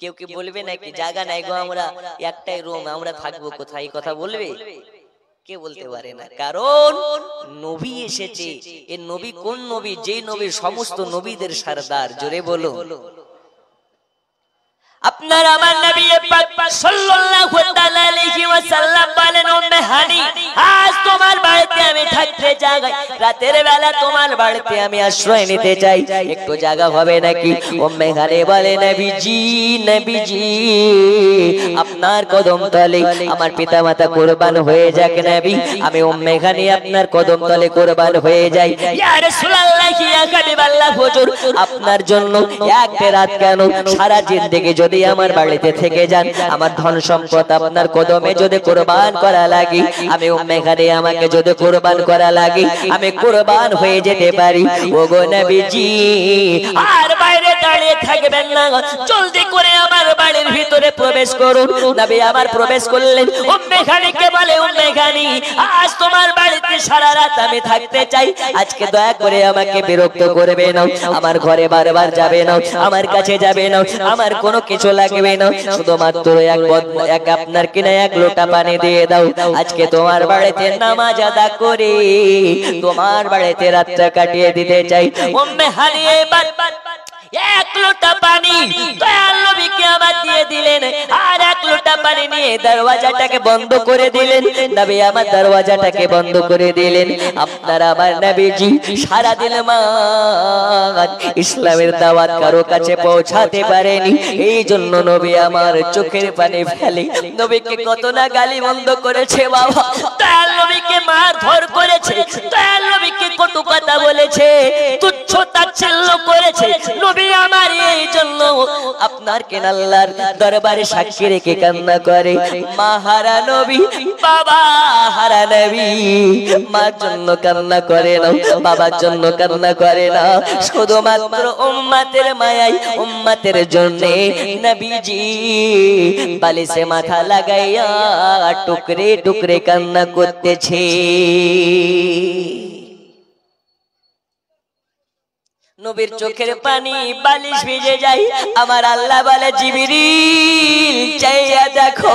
কেউ কি বলবে নাকি জায়গা নাই গো আমরা একটাই রুম আমরা থাকবো কোথায় কথা বলবে কে বলতে পারে না কারণ নবী এসেছে এই নবী কোন নবী যে নবীর সমস্ত নবীদের সরদার জোরে বলো আপনার আমার নবী পাক সাল্লাল্লাহু আলাইহি ওয়াসাল্লাম বলেন উম্মে হানি আজ তোমার বাড়িতে আমি থাকতে চাই রাতের বেলা তোমার বাড়িতে আমি আশ্রয় নিতে চাই একটু জায়গা হবে নাকি উম্মে হানি বলে নবীজি নবীজি আপনার কদম তলে আমার পিতামাতা কুরবান হয়ে যাক নবী আমি উম্মে হানি আপনার কদম তলে কুরবান হয়ে যাই ইয়া রাসূলুল্লাহ ইয়া হাবিবাল্লাহ হুজুর আপনার জন্য একটা রাত কেন সারা জিন্দেগি যদি আমার বাড়িতে থেকে যায় যান, আমার ধন সম্পদ আপনার কদমে যদি কুরবান করা লাগে, আমি উম্মে খানে আমাকে যদি কুরবান করা লাগে, আমি কুরবান হয়ে যেতে পারি। ওগো নবীজি, আর বাইরে দাঁড়িয়ে থাকবেন না, জলদি করে আমার বাড়ির ভিতরে প্রবেশ করুন। নবী আমার প্রবেশ করলেন, উম্মে খানিকে বলে, উম্মে খানি, আজ তোমার বাড়িতে সারা রাত আমি থাকতে চাই, আজকে দয়া করে আমাকে বিরক্ত করবে না, আমার ঘরে বারবার যাবে না, আমার কাছে যাবে না, আমার কোনো কিছু লাগবে না, শুধুমাত্র এক আপনার কিনা এক লোটা পানি দিয়ে দাও, আজকে তোমার বাড়িতে নামাজ আদা করে তোমার বাড়িতে রাতটা কাটিয়ে দিতে চাই। উম্মে হানি এবার এক লোটা পানি দয়াল নবীকে আবার দিয়ে দিলেন, আর এক লোটা পানি নিয়ে দরওয়াজাটাকে বন্ধ করে দিলেন। নবী আমার দরওয়াজাটাকে বন্ধ করে দিলেন। আপনার আমার নবীজি সারা দিন ইসলামের দাওয়াত কারো কাছে পৌঁছাতে পারেনি, এই জন্য নবী আমার চোখের পানি ফেলে। নবীকে কত না গালি বন্ধ করেছে বাবা, দয়াল নবীকে মারধর করেছে, দয়াল নবীকে কটু কথা বলেছে, তুচ্ছ তাচ্ছিল্য করেছে। নবী আমার এই জন্য আপনার কেন আল্লাহর দরবারে সাক্ষী রেখে কান্না করে, মা হারা নবী, বাবা হারা নবী, মার জন্য কান্না করে না, বাবার জন্য কান্না করে না, শুধুমাত্র উম্মতের মায়াই, উম্মতের জন্য নবীজি বালিশে মাথা লাগাইয়া টুকরে টুকরে কান্না করতেছে। নবীর চোখের পানি বালিশ ভিজে যায়। আমার আল্লাহ বলে, জিবরিল চাইয়া দেখো,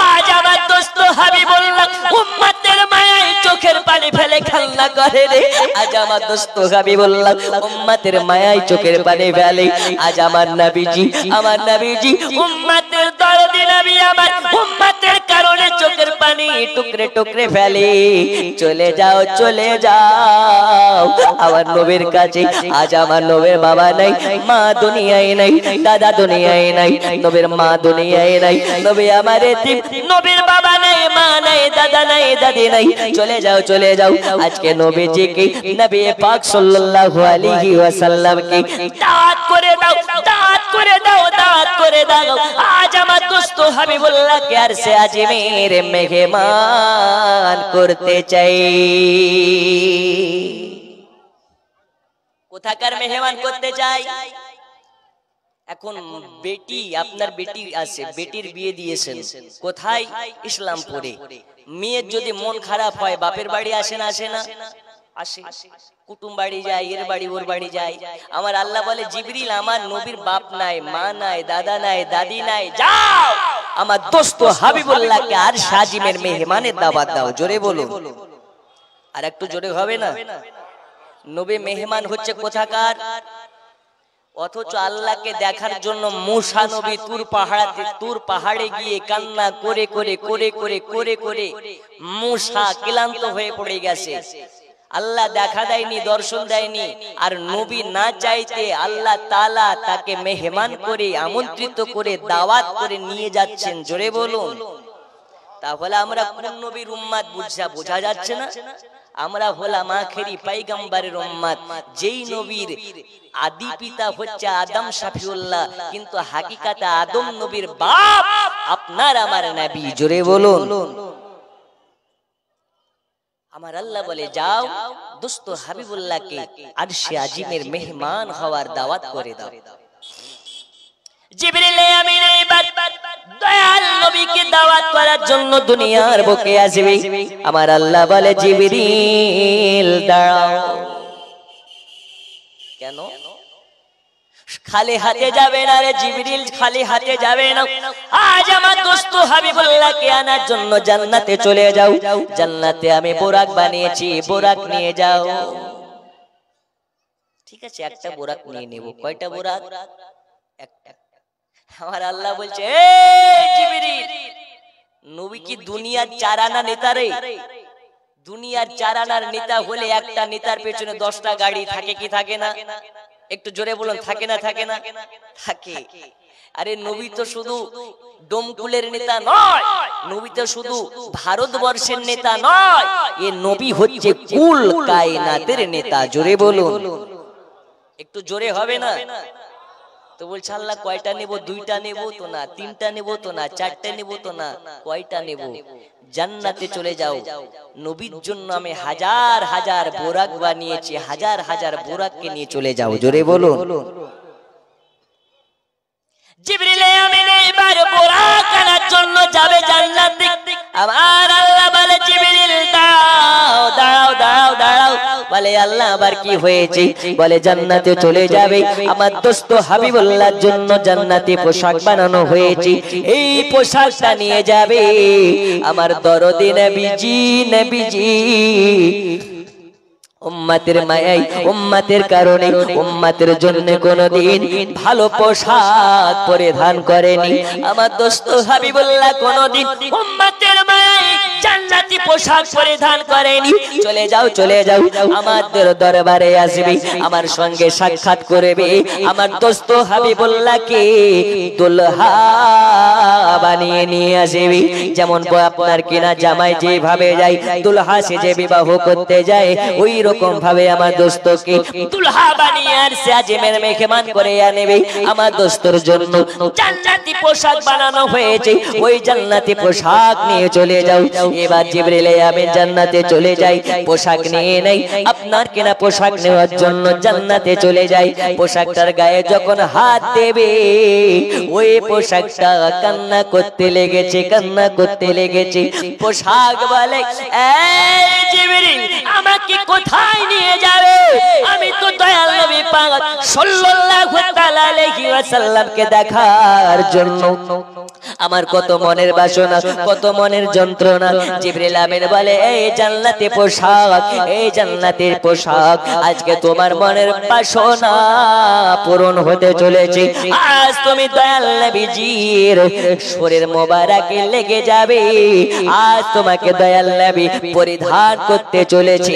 আজ আমার দোস্ত হাবিবুল্লাহ উম্মতের মায়ায় চোখের পানি ফেলে কান্না করে রে। আজ আমার দোস্ত হাবিবুল্লাহ উম্মতের মায়ায় চোখের পানি ফেলে। আজ আমার নবীজি, আমার নবীজি উম্মতের দরদি নবী, আমার উম্মতের কারণে চোখের পানি টুকরে টুকরে ফেলে। চলে যাও, চলে যাও আমার নবীর কাছে। আজ আমার নবীর বাবা নাই, মা দুনিয়ায় নাই, দাদা দুনিয়ায় নাই, নবীর মা দুনিয়ায় নাই, নবী আমার এতিম, নবীর বাবা নাই, মা নাই, দাদা নাই, দাদি নাই। চলে যাও, চলে যাও। আজকে নবীজিকে, নবী পাক সাল্লাল্লাহু আলাইহি ওয়াসাল্লামকে দাওয়াত করে দাও, দাওয়াত করে দাও, দাওয়াত করে দাও। আজ আমার দোস্ত হাবিবুল্লাহকে আরশে আজিমের মেহমান করতে চাই। কোথাকার মেহমান করতে চাই? এখন বেটি, আপনার বেটি আছে, বেটির বিয়ে দিয়েছেন কোথায়? ইসলামপুরে। মেয়ের যদি মন খারাপ হয় বাপের বাড়ি আসে না? আসে না? আসে। কুটুম বাড়ি যায়, এর বাড়ি ওর বাড়ি যায়। আমার আল্লাহ বলে, জিবরিল আমার নবীর বাপ নাই, মা নাই, দাদা নাই, দাদি নাই, যাও আমার দোস্ত হাবিবুল্লাহকে আর সাজিমের মেহমানের দাওয়াত দাও। জোরে বলো, আর একটু জোরে হবে না? নবী মেহমান হচ্ছে কোথাকার? অথচ আল্লাহকে দেখার জন্য মুসা নবী তুর পাহাড়ে গিয়ে কান্না করে করে করে করে করে করে মুসা ক্লান্ত হয়ে পড়ে গেছে। আল্লাহ দেখা দেয়নি, দর্শন দেয়নি। আর নবী না চাইতে আল্লাহ তাআলা তাকে মেহমান করে, আমন্ত্রিত করে, দাওয়াত করে নিয়ে যাচ্ছেন। জোরে বলুন। তাহলে আমরা কোন নবীর উম্মত বোঝা যাচ্ছে না? আমরা হলাম আখেরি পয়গম্বরের উম্মত। যেই নবীর আদি পিতা হচ্ছে আদম শফিউল্লাহ, কিন্তু হাকিকাতে আদম নবীর বাপ আপনার আমার নবী। জোরে বলুন। আমার আল্লাহ বলে, যাও দোস্ত হাবিবুল্লাহকে আরশে আজিমের মেহমান হওয়ার দাওয়াত করে দাও। জিবরিল আমিন এবার দয়াল নবীকে দাওয়াত করার জন্য দুনিয়ার বুকে আসবে। আমার আল্লাহ বলে, জিবরিল দাঁড়াও। কেন খালি হাতে যাবে না রে জিবরিল? খালি হাতে যাবে না। আজ আমার দোস্ত হাবিবুল্লাহকে আনার জন্য জান্নাতে চলে যাও। জান্নাতে আমি বোরাক বানিয়েছি, বোরাক নিয়ে যাও। ঠিক আছে, একটা বোরাক নিয়ে নেব। কয়টা বোরাক? একটা। আমার আল্লাহ বলছে, এই জিবরিল, নবী কি দুনিয়ার চারানা নেতা রে? দুনিয়ার চারানার নেতা হলে একটা নেতার পেছনে 10টা গাড়ি থাকে কি থাকে না? একটু জোরে বলুন, থাকে না? থাকে না? থাকে। আরে নবী তো শুধু ডোমকুলের নেতা নয়, নবী তো শুধু ভারতবর্ষের নেতা নয়, এ নবী হচ্ছে কুল কায়নাতের নেতা। জোরে বলুন, একটু জোরে হবে না? তো বলছে আল্লাহ কয়টা নেব, দুইটা নেব তো না, তিনটা নেব তো না, চারটা নেব তো না, কয়টা নেব? জান্নাতে চলে যাও, নবীর জন্য আমি হাজার হাজার বোরাক বানিয়েছি, হাজার হাজার বোরাককে নিয়ে চলে যাও। জোরে বলুন। জিবরিল আমিন এবার বোরাক আনার জন্য যাবে জান্নাতে। আমার আল্লাহ বলে জিবরিল দাঁড়াও দাঁড়াও দাঁড়াও দাঁড়াও। বলে আল্লাহ আবার কি হয়েছে? বলে জান্নাতে চলে যাবে, আমার দোস্ত হাবিবুল্লাহর জন্য জান্নাতি পোশাক বানানো হয়েছে, এই পোশাকটা নিয়ে যাবে আমার দরদি নবীজি। নবীজি উম্মতের মায়াই, উম্মতের কারণে, উম্মতের জন্য কোনদিন ভালো পোশাক পরিধান করেনি আমার দোস্ত হাবিবুল্লাহ, কোনদিন উম্মতের মায়াই জান্নাতি পোশাক পরিধান করেনি। চলে যাও চলে যাও, আমাদের দরবারে আসবে, আমার সঙ্গে সাক্ষাৎ করবে, আমার দোস্ত হাবিবুল্লাহকে দুলহা বানিয়ে নিয়ে আসবে। যেমন আপনার কিনা জামাই যেভাবে যায় দুলহা সেজে বিবাহ করতে যায়, ওই রকম ভাবে আমার দোস্তকে দুলহা বানিয়ে আর সাজেমের মেহমান করে আনবে। আমার দোস্তর জন্য জান্নাতি পোশাক বানানো হয়েছে, ওই জান্নাতি পোশাক নিয়ে চলে যাও। এবার জিবরিল আমিন জান্নাতে চলে যায়, পোশাক নিয়ে নেই, আপনার কিনা পোশাক নেওয়ার জন্য জান্নাতে চলে যায়। পোশাকটার গায়ে যখন হাত দেবে, ওই পোশাকটা কান্না করতে লেগেছে, কান্না করতে লেগেছে। পোশাক বলে এই জিবরিল আমাকে কোথায় নিয়ে যাবে? আমি তো দয়াল নবী পাক সাল্লাল্লাহু তাআলা আলাইহি ওয়াসাল্লামকে দেখার জন্য আমার কত মনের বাসনা, কত মনের যন্ত্রণা। জিবরিল আমিন বলে এই জান্নাতি পোশাক, এই জান্নাতের পোশাক আজকে তোমার মনের বাসনা পূরণ হতে চলেছে। আজ তুমি দয়াল নবীজির শরীর মোবারকে লেগে যাবে, আজ তোমাকে দয়াল নবী পরিধান করতে চলেছে।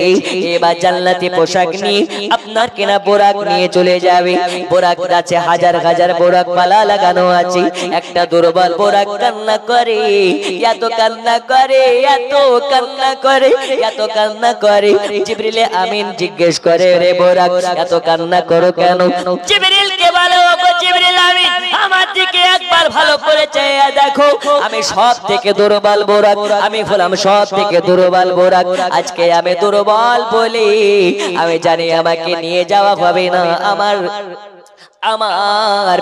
এবার জান্নাতি পোশাক নিয়ে আপনার কেনা বোরাক নিয়ে চলে যাবে। বোরাক আছে, হাজার হাজার বোরাক পালা লাগানো আছে। একটা দুর্বল বোরাক কান্না করে, এত কান্না করে, এত কান্না করে, এত কান্না করে। জিবরিল আমিন জিজ্ঞেস করে রে বোরাক এত কান্না করো কেন? জিবরিল কে বলে ওগো জিবরিল আমিন আমার দিকে একবার ভালো করে চেয়ে দেখো, আমি সব থেকে দুর্বল বোরাক, আমি হলাম সব থেকে দুর্বল বোরাক। আজকে আমি দুর্বল বলি আমি জানি আমাকে নিয়ে যাওয়া হবে না, আমার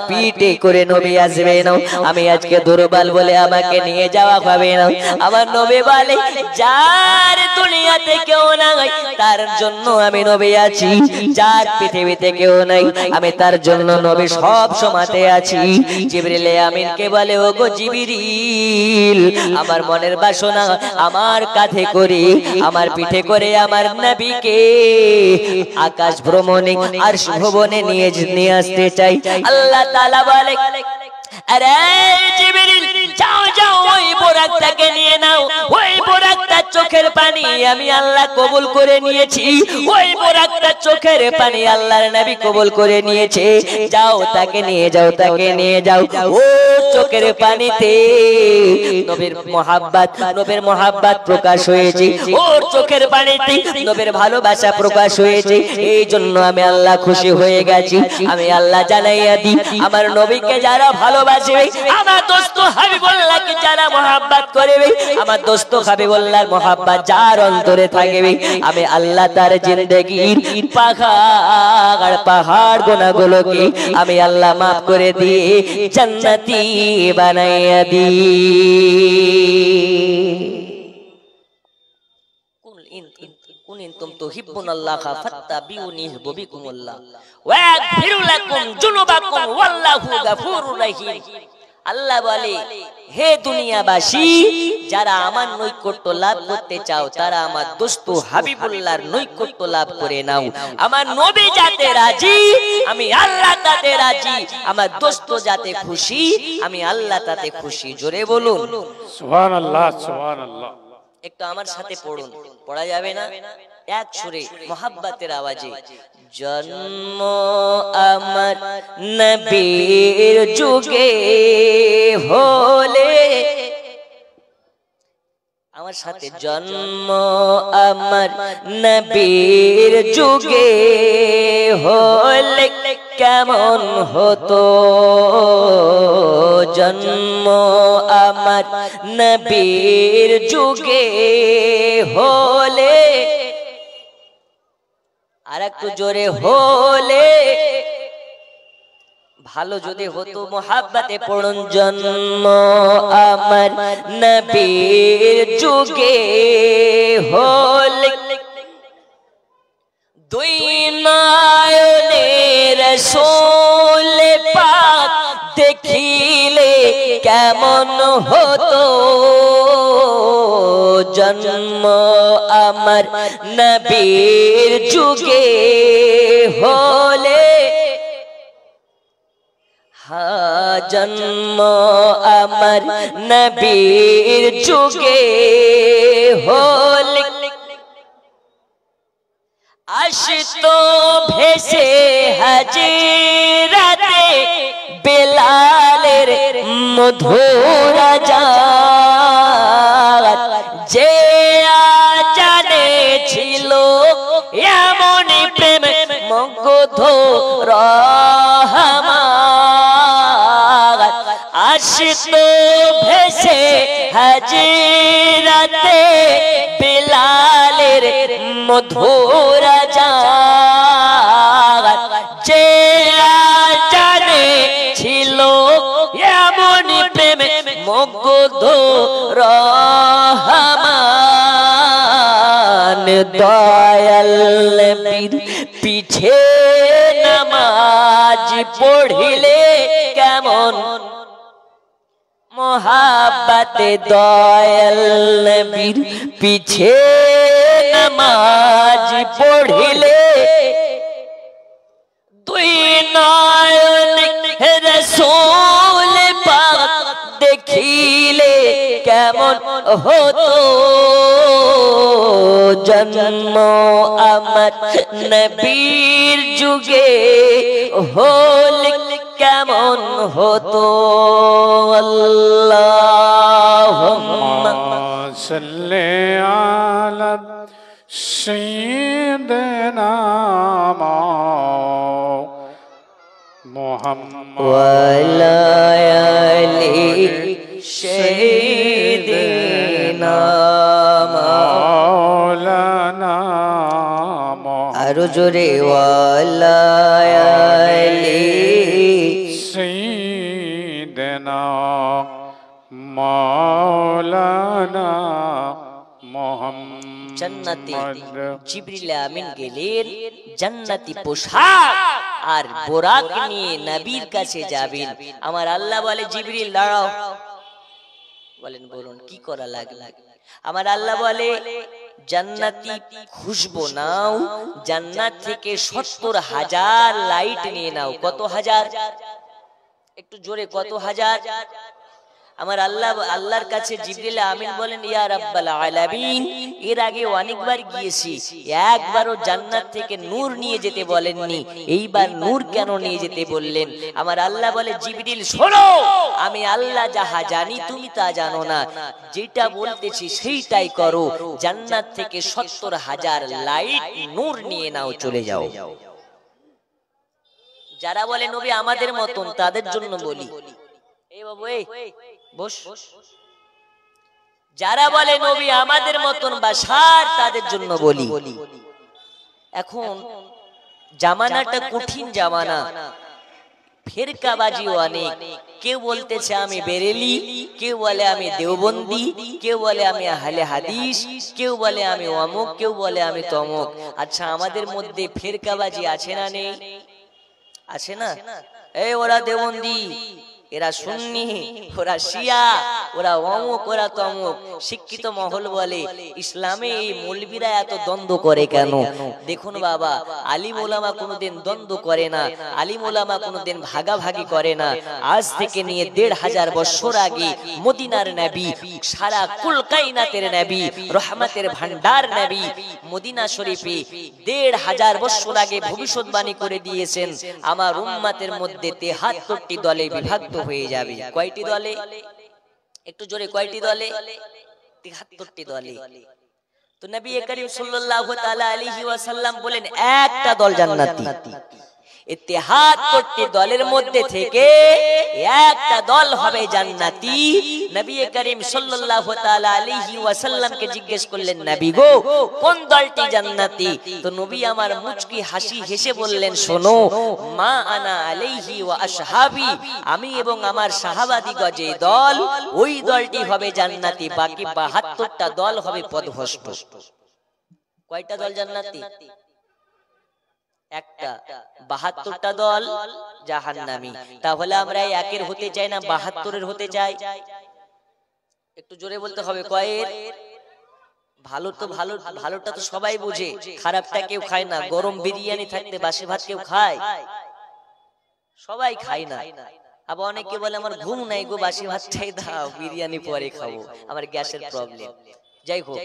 পিঠে করে নবী আসবে না। আমি আজকে দুর্বল বলে আমাকে নিয়ে যাওয়া হবে না। আমার নবী বলে যার দুনিয়াতে কেউ নাই তার জন্য আমি নবী আছি, যার পৃথিবীতে কেউ নাই আমি তার জন্য নবী সব সময়তে আছি। জিবরিল আমিনকে বলে ওগো জিবরিল আমার মনের বাসনা আমার কাঁধে করে, আমার পিঠে করে আমার নবীকে আকাশ ভ্রমণে আর ভুবনে নিয়ে আসতে চাই। আল্লাহ তাআলা বলে আরে জিবরিল যাও যাও ওই বোরাকটাকে নিয়ে নাও, ওই বোরাকটা চোখের পানি আমি আল্লাহ কবুল করে নিয়েছি, ওই বোরাকটা চোখের পানি আল্লাহর নবী কবুল করে নিয়েছে। যাও তাকে নিয়ে যাও, তাকে নিয়ে যাও। ও চোখের পানিতে নবীর মহাব্বত প্রকাশ হয়েছে, ওর চোখের পানিতে নবীর ভালোবাসা প্রকাশ হয়েছে। এই জন্য আমি আল্লাহ খুশি হয়ে গেছি। আমি আল্লাহ জানাইয়া দিই আমার নবীকে যারা ভালোবাসবে, আমার দোস্ত হাবিবুল্লাহকে যারা মহব্বত করবে, আমার দোস্ত হাবিবুল্লাহর মহব্বত যার অন্তরে থাকবে, আমি আল্লাহ তার জিন্দেগির পাহাড় গুনাহগুলোকে আমি আল্লাহ মাফ করে দিয়ে জান্নাতি বানাইয়া দিই। কুল ইনতুম তুহিব্বুনাল্লাহ ফাত্তাবিউনি ইউহিব্বুকুমুল্লাহ ওয়া ইয়াগফিরু লাকুম যুনুবাকুম ওয়াল্লাহু গাফুরুর রহিম। আল্লাহ বলে হে দুনিয়াবাসী যারা আমার নৈকট্য লাভ করতে চাও তারা আমার দোস্ত হাবিবুল্লাহর নৈকট্য লাভ করে নাও। আমার নবী যাতে রাজি আমি আল্লাহ তাতে রাজি, আমার দোস্ত যাতে খুশি আমি আল্লাহ তাতে খুশি। জোরে বলুন সুবহানাল্লাহ সুবহানাল্লাহ। একটু আমার সাথে পড়ুন, পড়া যাবে না? এক সুরে মোহাব্বতের আওয়াজে। জন্ম আমার নবীর যুগে হলে আমার সাথে জন্ম আমার নবীর যুগে হলে কেমন হতো, জন্ম আমার নবীর যুগে হলে, আর একটু জোরে হলে ভালো যদি হতো, মোহাব্বতে পড়ুন, জন্ম আমার নবীর যুগে হলে দুই নয়নের রাসূল পাক দেখিলে কেমন হতো, জন্ম আমার নবীর যুগে হলে, জন্ম আমার নবীর যুগে হলে আসতো ভেসে হাজিরাতে বেলালের মধুর আযান, যে আজানে ছিল এমন প্রেম মুগ্ধ রহমান, আসতো ভেসে হাজিরাতে বেলালের মধুর আযান, যে আজানে ছিল এমন প্রেম মুগ্ধ রহমান, দয়াল নবীর পিছে নামাজ পড়িলে কেমন মোহাব্বতে, দয়াল নবীর পিছে নামাজ পড়িলে দুই নয়নের রাসূল পাক দেখিলে কেমন হতো, জন্ম আমার নবীর যুগে হলে কেমন হতো। আল্লাহুম্মা সাল্লি আলা সাইয়্যিদিনা মুহাম্মদ ওয়া আলা আলি সাইয়্যিদিনা মাওলানা আরো জোরে, ওয়া আলা আলি সাইয়্যিদিনা মাওলানা মুহাম্মদ। জান্নাতি জিবরিল আমিন গেলেন, জান্নাতি পোশাক আর বোরাক নিয়ে নবীর কাছে যাবেন। আমার আল্লাহ বলে, জিবরিল দাঁড়াও। বলেন, বলুন কি করা লাগবে? আমার আল্লাহ বলে, জান্নাতি খুশবু নাও, জান্নাত থেকে ৭০,০০০ লাইট নিয়ে নাও। কত হাজার? একটু জোরে, কত হাজার? আমার আল্লাহর কাছে জিবরিল আমিন বলেন, ইয়া রাব্বাল আলামিন, এর আগে অনেকবার গিয়েছি, একবারও জান্নাত থেকে নূর নিয়ে যেতে বলেননি, এইবার নূর কেন নিয়ে যেতে বললেন? আমার আল্লাহ বলে, জিবরিল শোনো, আমি আল্লাহ যাহা জানি তুমি তা জানো না, যেটা বলতেছি সেইটাই করো। জান্নাত থেকে ৭০,০০০ লাইট নূর নিয়ে নাও, চলে যাও। যারা বলে নবী আমাদের মতন, তাদের জন্য বলি, এই বাবু এই বস, যারা বলে নবী আমাদের মতন বাশার, তাদের জন্য বলি, এখন জামানাটা কঠিন জামানা, ফেরকাবাজি অনেক। কেউ বলতেছে আমি বেরেলি, কেউ বলে আমি দেওবন্দি, কেউ বলে আমি আহলে হাদিস, কেউ বলে আমি অমুক, কেউ বলে আমি তমুক। আচ্ছা, আমাদের মধ্যে ফেরকাবাজি আছে না নেই? আছে না? এই ওরা দেওবন্দি, এরা সুন্নি, ওরা শিয়া, ওরা অমুক, ওরা তমুক। শিক্ষিত মহল বলে, ইসলামে এই মৌলবীরা এত দ্বন্দ্ব করে কেন? দেখুন বাবা, আলিম ওলামা কোনোদিন দ্বন্দ্ব করে না, আলিম ওলামা কোনোদিন ভাগাভাগি করে না। আজ থেকে নিয়ে ১৫০০ বছর আগে মদিনার নবী, সারা কুল কায়নাতের নবী, রহমতের ভান্ডার নবী, মদিনা শরীফে ১৫০০ বছর আগে ভবিষ্যৎবাণী করে দিয়েছেন, আমার উম্মতের মধ্যে ৭৩টি দলে বিভক্ত হয়ে যাবে। কয়টি দলে? একটু জোরে, কয়টি দলে? 73টি দলে। তো নবী করিম সাল্লাল্লাহু তাআলা আলাইহি ওয়াসাল্লাম বলেন একটা দল জান্নাতি। এই 73টি দলের মধ্যে থেকে একটা দল হবে জান্নাতি। নবী করিম সাল্লাল্লাহু তাআলা আলাইহি ওয়াসাল্লামকে জিজ্ঞেস করলেন, নবী গো কোন দলটি জান্নাতি? তো নবী আমার মুচকি হাসি হেসে বললেন, শোনো, মা আনা আলাইহি ওয়া আসহাবি, আমি এবং আমার সাহাবাদিগণ যে দল, ওই দলটি হবে জান্নাতি, বাকি 72টা দল হবে পথভ্রষ্ট। কয়টা দল জান্নাতি? একটা। 72টা দল জাহান্নামী। তাহলে আমরা একের হতে চাই না 72-এর হতে চাই? একটু জোরে বলতে হবে। কয়ের? ভালো তো ভালো, ভালোটা তো সবাই বুঝে, খারাপটা কেউ খায় না। গরম বিরিয়ানি থাকতে বাসি ভাত কেউ খায়? সবাই খায় না। আবার অনেকে বলে আমার ঘুম নাই গো, বাসি ভাতটাই দাও, বিরিয়ানি পরে খাবো, আমার গ্যাসের প্রবলেম। যাই হোক,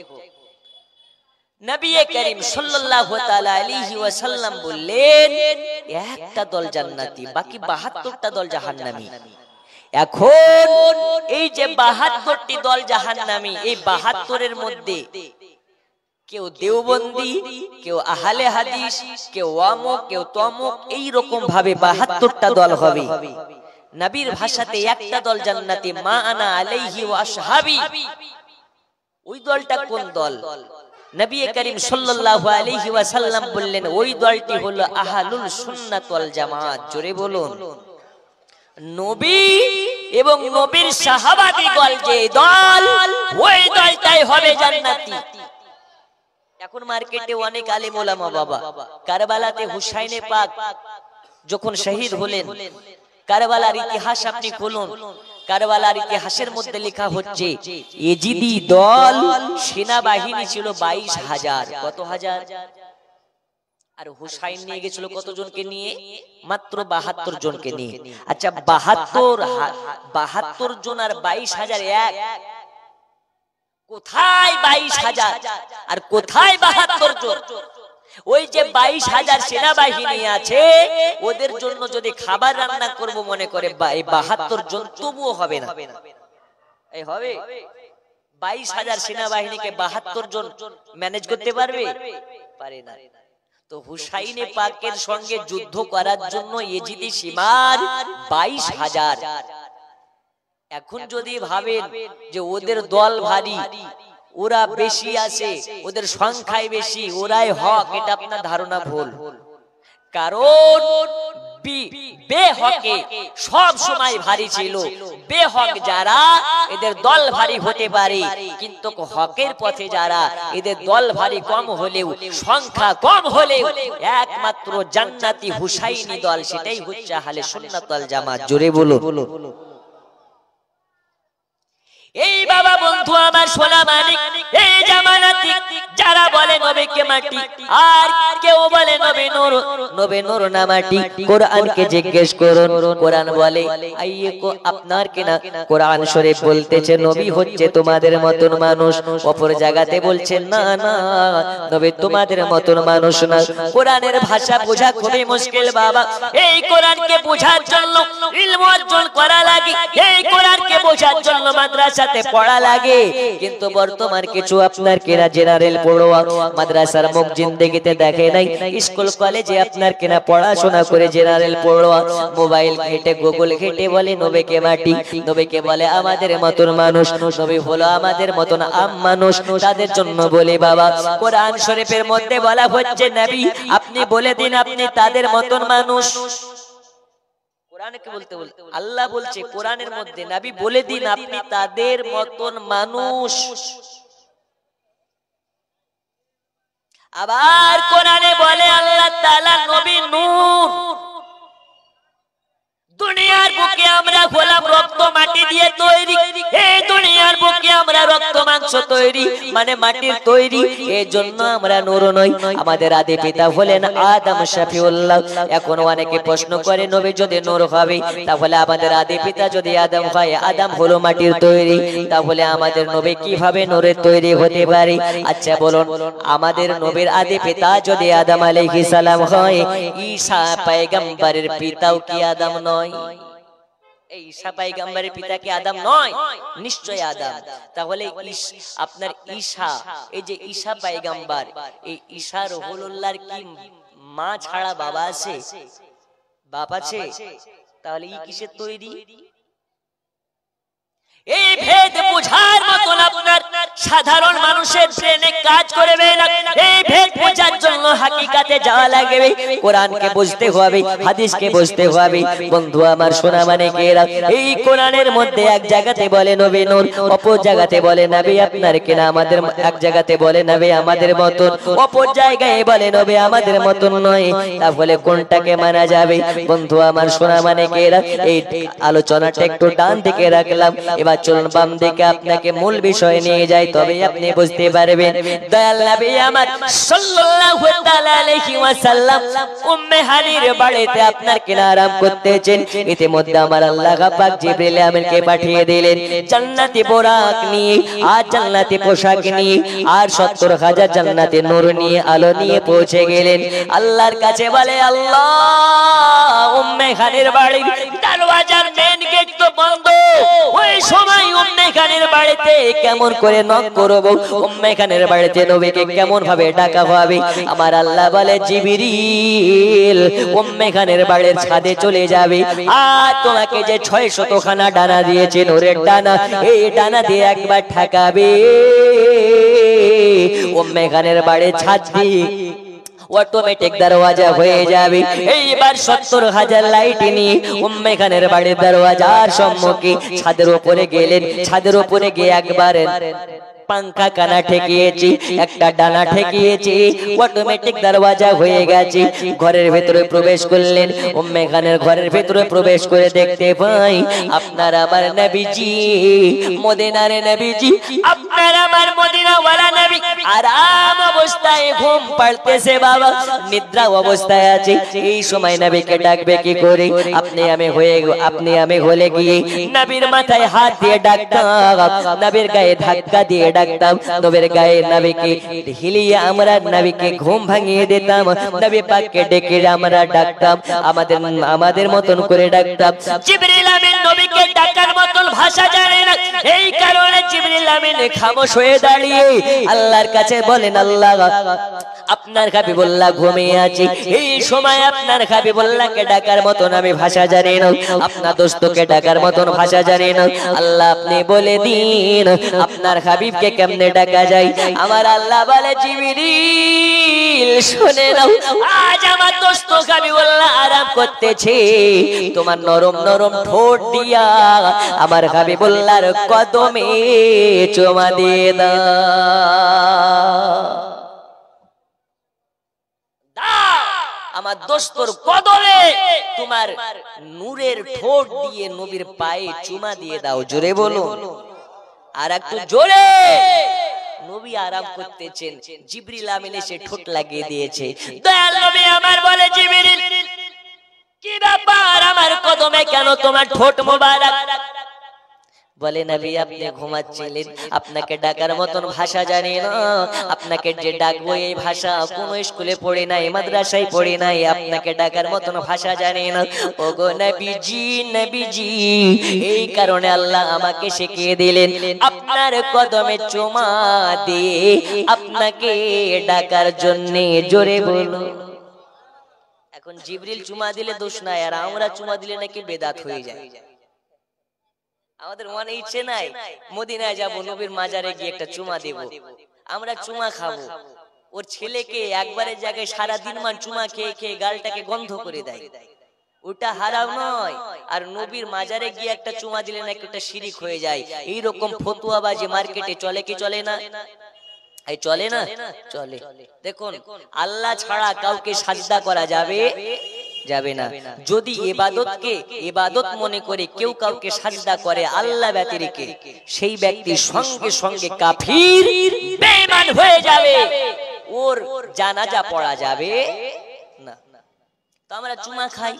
নবী করিম সাল্লাল্লাহু তাআলা আলাইহি ওয়াসাল্লাম বললেন একটা দল জান্নাতি, বাকি 72টা দল জাহান্নামী। এখন এই যে 72টি দল জাহান্নামী, এই 72-এর মধ্যে কেউ দেওবন্দি, কেউ আহলে হাদিস, কেউ অমুক, কেউ তমুক, এই রকম ভাবে 72টা দল হবে। নবীর ভাষাতে একটা দল জান্নাতি, মা আনা আলাইহি ওয়া আসহাবি। ওই দলটা কোন দল? নবী করিম সাল্লাল্লাহু আলাইহি ওয়াসাল্লাম বললেন ওই দলটি হলো আহলুল সুন্নাত ওয়াল জামাত। জোরে বলুন, নবী এবং নবীর সাহাবাদিগণ যে দল, ওই দলটাই হবে জান্নাতি। এখন মার্কেটে অনেক আলেম ওলামা বাবা, কারবালাতে হুসাইনে পাক যখন শহীদ হলেন, কারবালার ইতিহাস আপনি খুলুন, কারবালার ইতিহাসের মধ্যে লেখা হচ্ছে ইজিদি দল সেনাবাহিনী ছিল 22,000। কত হাজার? আর হুসাইন নিয়ে গেছিল কতজনকে নিয়ে? মাত্র 72 জনকে নিয়ে। আচ্ছা, 72 জন আর 22,000 এক? কোথায় 22,000 আর কোথায় 72 জন? ওই যে 22,000 সেনাবাহিনী আছে, ওদের জন্য যদি খাবার রান্না করব মনে করে 72 জন, তবুও হবে না। এই হবে? 22,000 সেনাবাহিনীকে 72 জন ম্যানেজ করতে পারবে? পারে না। তো হুসাইনে পাকের সঙ্গে যুদ্ধ করার জন্য ইজিদি সীমার 22,000। এখন যদি ভাবেন যে ওদের দল ভারী, ওরা বেশি আছে, ওদের সংখ্যায় বেশি, ওরাই হক, এটা আপনার ধারণা ভুল। কারণ বেহকে সব সময় ভারী ছিল। বেহক যারা, এদের দল ভারী হতে পারে, কিন্তু হকের পথে যারা, এদের দল ভারী কম হলেও, সংখ্যা কম হলেও, একমাত্র জান্নাতি হুসাইনি দল, সেটাই হচ্ছে আহলে সুন্নাত ওয়াল জামাত। জোরে বলো। এই বাবা বন্ধু আমার সোনা মানিক, এই জামানাতি যারা বলে নবীকে মাটি, আর কেউ বলে নবী নূর না মাটি, কোরআনকে জিজ্ঞেস করুন, কোরআন বলে আইয়ুকু আপনার কিনা, কোরআন শরীফ বলতেছে নবী হচ্ছে তোমাদের মতন মানুষ, অপর জায়গাতে বলছেন না না নবী তোমাদের মতন মানুষ না। কোরআনের ভাষা বোঝা খুবই মুশকিল বাবা। এই কোরআনকে বোঝার জন্য ইলম অর্জন করা লাগে, এই কোরআনকে বোঝার জন্য মাদ্রাসাতে পড়া লাগে। কিন্তু বর্তমান কিছু আপনার কেনা জেনারেল পড়ুয়া মাদ্রাসার মুখ জিন্দেগিতে দেখে নাই। স্কুল কলেজে আপনার কেনা পড়াশোনা করে জেনারেল পড়ুয়া মোবাইল ঘেটে, গুগল ঘেটে বলে নবীকে মাটি, নবীকে বলে আমাদের মতন মানুষ, নবী হলো আমাদের মতন আম মানুষ। তাদের জন্য বলে বাবা, কোরআন শরীফের মধ্যে বলা হচ্ছে নবী আপনি বলে দিন আপনি তাদের মতন মানুষ। কোরআনকে বলতে বলতে আল্লাহ বলছে কোরআনের মধ্যে নবী বলে দিন আপনি তাদের মতন মানুষ। আবার কোরআনে বলে আল্লাহ তাআলা নবী নূর। দুনিয়ার বুকে আমরা হলাম রক্ত মাটি দিয়ে তৈরি, এই দুনিয়ার বুকে আমরা রক্ত মাংস তৈরি, মানে মাটির তৈরি, এই জন্য আমরা নূর নই। আমাদের আদি পিতা হলেন আদম শফিউল্লাহ। এখন অনেকে প্রশ্ন করে নবী যদি নূর হবে, তাহলে আমাদের আদি পিতা যদি আদম হয়, আদম হলো মাটির তৈরি, তাহলে আমাদের নবী কিভাবে নূরের তৈরি হতে পারে? আচ্ছা বলুন, আমাদের নবীর আদি পিতা যদি আদম আলাইহিস সালাম হয়, ঈসা পয়গম্বরের পিতাও কি আদম নয়? এই ঈসা পয়গম্বরের পিতা কি আদম নয়? নিশ্চয় আদম। তাহলে আপনার ঈসা, এই যে ঈসা পয়গম্বর, এই ঈসা রুহুল্লাহর কি মা ছাড়া বাবা আছে? বাপ আছে? তাহলে ই কিসের তৈরি? এই ভেদ বোঝার মতন আপনার সাধারণ মানুষের ব্রেনে কাজ করবে না। এই ভেদ বোঝার জন্য হাকিকাতে যাওয়া লাগবে, কোরআনকে বুঝতে হবে, হাদিসকে বুঝতে হবে। বন্ধু আমার, শোনা মানে কেরা, এই কোরআনের মধ্যে এক জায়গাতে বলে নবী নূর, অপর জায়গাতে বলে নবী আপনার কিনা আমাদের, এক জায়গাতে বলে নবী আমাদের মতন, অপর জায়গায় বলে নবী আমাদের মতন নয়। তাহলে কোনটাকে মানা যাবে? বন্ধু আমার, শোনা মানে কেরা, এই আলোচনাটা একটু ডান দিকে রাখলাম, এবার চলুন বাম দিকে আপনাকে মূল বিষয় নিয়ে যাই, তবে আপনি বুঝতে পারবেন। দয়াল নবী আমার সাল্লাল্লাহু তাআলা আলাইহি ওয়াসাল্লাম উম্মে হানির বাড়িতে আপনার কিনা আরাম করতেছেন। ইতিমধ্যে আমার আল্লাহ পাক জিবরিল আমিনকে পাঠিয়ে দিলেন জান্নাতি বোরাক নিয়ে, আর জান্নাতি পোশাক নিয়ে, আর ৭০,০০০ জান্নাতি নূর নিয়ে, আলো নিয়ে পৌঁছে গেলেন। আল্লাহর কাছে বলে, আল্লাহ উম্মে হানির বাড়ির দরওয়াজার মেইন গেট তো বন্ধ, ওই সময় উম্মে খানের বাড়িতে কেমন করে নক করব? উম্মে খানের বাড়িতে নবীকে কেমন ভাবে ডাকা হবে? আমার আল্লাহ বলে, জিবরিল উম্মে খানের বাড়ির ছাদে চলে যাবে, আর তোমাকে যে ৬০০ খানা ডানা দিয়েছে নূরের ডানা, এই ডানা দিয়ে একবার ঠাকাবে। উম্মে খানের বাড়ির ছাদ দিয়ে অটোমেটিক দরওয়াজা হয়ে যাবে। এইবার ৭০,০০০ লাইট নিয়ে উম্মে খানের বাড়ির দরওয়াজার সম্মুখে ছাদের উপরে গেলেন। ছাদের উপরে গিয়ে একবার পাঙ্খা কানা ঠেকিয়েছি, একটা ডানা ঠেকিয়েছি, অটোমেটিক দরওয়াজা হয়ে গেছে। ঘরের ভেতরে প্রবেশ করলেন। উম্মে খানের ঘরের ভেতরে প্রবেশ করে দেখতে পাই আপনার আমার নবীজি, মদিনার নবীজি, আপনার আমার মদিনাওয়ালা নবী আরাম অবস্থায় ঘুম পাড়তেছে বাবা, নিদ্রা অবস্থায় আছে। এই সময় নবীকে ডাকবে কি করে? আপনি আমি হলে গিয়ে নবীর মাথায় হাত দিয়ে ডাকতাম, নবীর গায়ে ধাক্কা দিয়ে ডাকতাম, নবীর গায়ে নবীকে হিলিয়ে আমরা নবীকে ঘুম ভাঙিয়ে দিতাম, নবী পাককে ডেকে আমরা ডাকতাম, আমাদের মতন করে ডাকতাম। জিবরিল আমিন নবীকে ডাকার মতন ভাষা জানে না, এই কারণে জিবরিল আমিন খামোশ হয়ে দাঁড়িয়ে আল্লাহর কাছে বলেন, আল্লাহ আপনার হাবিবুল্লাহ ঘুমিয়ে আছে, এই সময় আপনার হাবিবুল্লাহকে ডাকার মতন আমি ভাষা জানি না, আপনার দোস্তকে ডাকার মতন ভাষা জানি না। আল্লাহ আপনি বলে দিন আপনার হাবিবকে কেমনে ডাকা যায়? আমার আল্লাহ বলে, জিবরিল শুনে নাও, আজ আমার দোস্ত হাবিবুল্লাহ আরাম করতেছে, তোমার নরম নরম ঠোঁট দিয়া আমার হাবিবুল্লাহর কদমে চুমা দিয়ে দাও। আমার দোস্তর কদমে তোমার নূরের ঠোঁট দিয়ে নবীর পায়ে চুমা দিয়ে দাও। জোরে বলো, আর একটু জোরে। নবী আরাম করতেছেন, জিবরিল আমিন এসে ঠোঁট লাগিয়ে দিয়েছে। দয়াল নবী আমার বলে, জিবরিল কি ব্যাপার, আমার কদমে কেন তোমার ঠোঁট মোবারক? বলে, নবী আপনি ঘুমাচ্ছিলেন, আপনাকে ডাকার মতন ভাষা জানি না, আপনাকে যে ডাকবো এই ভাষা কোন স্কুলে পড়ি নাই, মাদ্রাসায় পড়ি নাই, আপনাকে ডাকার মতন ভাষা জানি না। ওগো নবীজি, নবীজি, এই কারণে আল্লাহ আমাকে শিখিয়ে দিলেন আপনার কদমে চুমা দিয়ে আপনাকে ডাকার জন্য। জোরে বলো। এখন জিবরিল চুমা দিলে দোষ নাই, আর আমরা চুমা দিলে নাকি বেদাত হয়ে যায়। আমাদের মনে ইচ্ছে নাই মদিনায় যাব, নবীর মাজারে গিয়ে একটা চুমা দেব, আমরা চুমা খাবো। ওর ছেলেকে একবারের জায়গায় সারা দিন মান চুমা খেয়ে খেয়ে গালটাকে গন্ধ করে দেয়, ওটা হারাম নয়। আর নবীর মাজারে গিয়ে একটা চুমা দিলে নাকি ওটা শিরিক হয়ে যায়। এইরকম ফতুয়াবাজি মার্কেটে চলে কি চলে না? এই চলে না? চলে। দেখুন, আল্লাহ ছাড়া কাউকে সাজদা করা যাবে যাবে না। যদি ইবাদতকে ইবাদত মনে করে কেউ কাউকে সাজদা করে আল্লাহ ব্যতিরেকে, সেই ব্যক্তি সঙ্গে সঙ্গে কাফির বেঈমান হয়ে যাবে, ওর জানাজা পড়া যাবে না। তো আমরা চুমা খাই,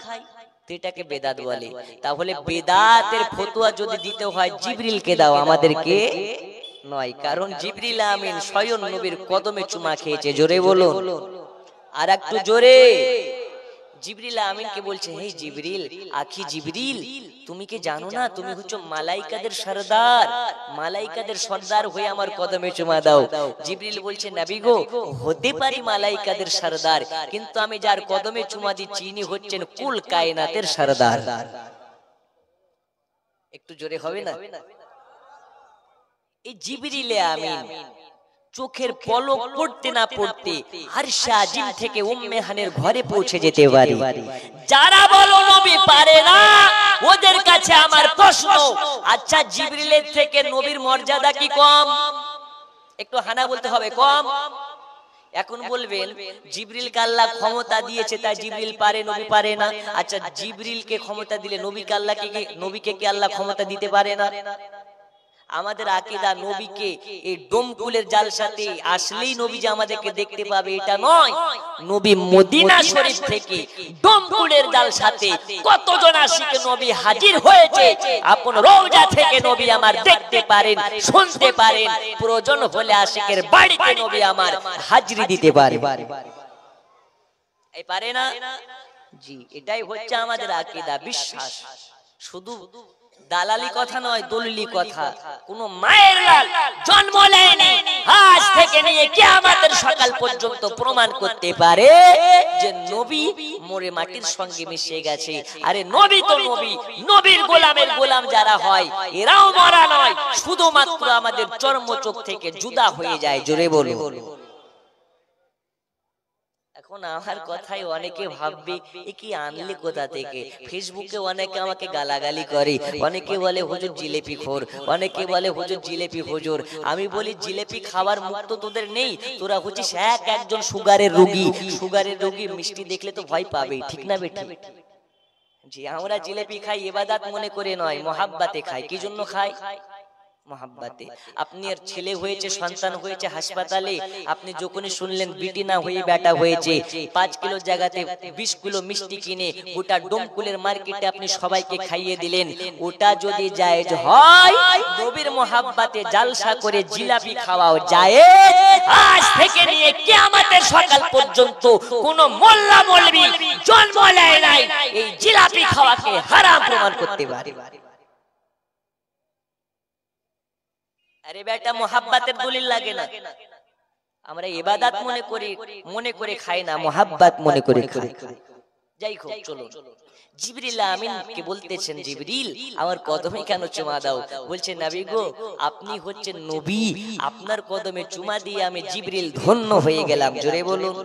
এটাকে বেদাত বলে। তাহলে বেদাতের ফতোয়া যদি দিতে হয় জিবরিলকে দাও, আমাদেরকে নয়। কারণ জিবরিল আমিন স্বয়ং নবীর কদমে চুমা খেয়েছে। জোরে বলুন, আর একটু জোরে। জিবরিল আমিনকে বলছে, হে জিবরিল, আখি জিবরিল, তুমি কি জানো না তুমি হচ্ছ মালাইকাদের সরদার, মালাইকাদের সর্দার হয়ে আমার কদমে চুমা দাও। জিবরিল বলছে, নবী গো, হতে পারি মালাইকাদের সরদার, কিন্তু আমি যার কদমে চুমা দিচ্ছি ইনি হচ্ছেন কুল কায়নাতের সরদার। একটু জোরে হবে না? এই জিবরিলে আমিন চোখের পলক পড়তে না পড়তে আরশে আজিম থেকে উম্মে হানের ঘরে পৌঁছে যেতে পারে। যারা বলো নবী পারে না, ওদের কাছে আমার প্রশ্ন, আচ্ছা জিবরিলের থেকে নবীর মর্যাদা কি কম? একটু হানা বলতে হবে, কম? এখন বলবেন জিবরিলকে আল্লাহ ক্ষমতা দিয়েছে তাই জিবরিল পারে, নবী পারে না। আচ্ছা জিবরিলকে ক্ষমতা দিলে নবীকে কি আল্লাহ ক্ষমতা দিতে পারে না? আমাদের আকীদা নবীকে এই ডোমকুলের জালসাতে আসলেই নবী যে আমাদেরকে দেখতে পাবে এটা নয়। নবী মদিনা শরীফ থেকে ডোমকুলের জালসাতে কতজন আশিকে নবী হাজির হয়েছে, আপন রওজা থেকে নবী আমার দেখতে পারেন, শুনতে পারেন, প্রয়োজন হলে আশিকের বাড়িতে নবী আমার হাজিরি দিতে পারে। এই পারে না? জি, এটাই হচ্ছে আমাদের আকীদা, বিশ্বাস। শুধু দালালি কথা নয়, দলিলি কথা। কোন মায়ের লাল জন্ম নেয়নি, আজ থেকে নিয়ে কিয়ামতের সকাল পর্যন্ত প্রমাণ করতে পারে যে নবী মরে মাটির সঙ্গে মিশে গেছে। আরে নবী তো নবী, নবীর গোলামের গোলাম যারা হয় এরাও মরা নয়, শুধুমাত্র আমাদের চর্মচোখ থেকে জুদা হয়ে যায়। জোরে বলো। এখন আমার কথাই অনেকে ভাববে এ কি আনলে কোথা থেকে। ফেসবুকে অনেকে আমাকে গালাগালি করে, অনেকে বলে হুজুর জিলেপি খোর, অনেকে বলে হুজুর জিলেপি হুজুর। আমি বলি জিলেপি খাবার মুক্ত তোদের নেই, তোরা হচ্ছিস একজন সুগারের রোগী। সুগারের রোগী মিষ্টি দেখলে তো ভয় পাবে, ঠিক না বেটি? জি, আমরা জিলেপি খাই ইবাদত মনে করে নয়, মহাব্বাতে খাই। কি জন্য খাই? মহাব্বাতে। আপনার ছেলে হয়েছে, সন্তান হয়েছে হাসপাতালে, আপনি যখনই শুনলেন বিটি না হয়ে বেটা হয়েছে, 5 কিলো জায়গাতে 20 কিলো মিষ্টি কিনে গোটা ডোমকুলের মার্কেটে আপনি সবাইকে খাইয়ে দিলেন। ওটা যদি জায়েজ হয়, নবীর মহাব্বাতে জালসা করে জিলাপি খাওয়াও জায়েজ। আজ থেকে নিয়ে কিয়ামতের সকাল পর্যন্ত কোন মোল্লা মৌলবি জন্ম নেয় নাই এই জিলাপি খাওয়াকে হারাম প্রমাণ করতে পারে। আরে বেটা, মোহাব্বতের দলিল লাগে না। আমরা ইবাদত মনে করে খাই না, মোহাব্বত মনে করে খাই। যাই হোক, চলো জিবরিল আমিনকে বলতেছেন, জিবরিল আমার কদমে কেন চুমা দাও? বলছে, নবী গো, আপনি হচ্ছেন নবী, আপনার কদমে চুমা দিয়ে আমি জিবরিল ধন্য হয়ে গেলাম। জোরে বলুন,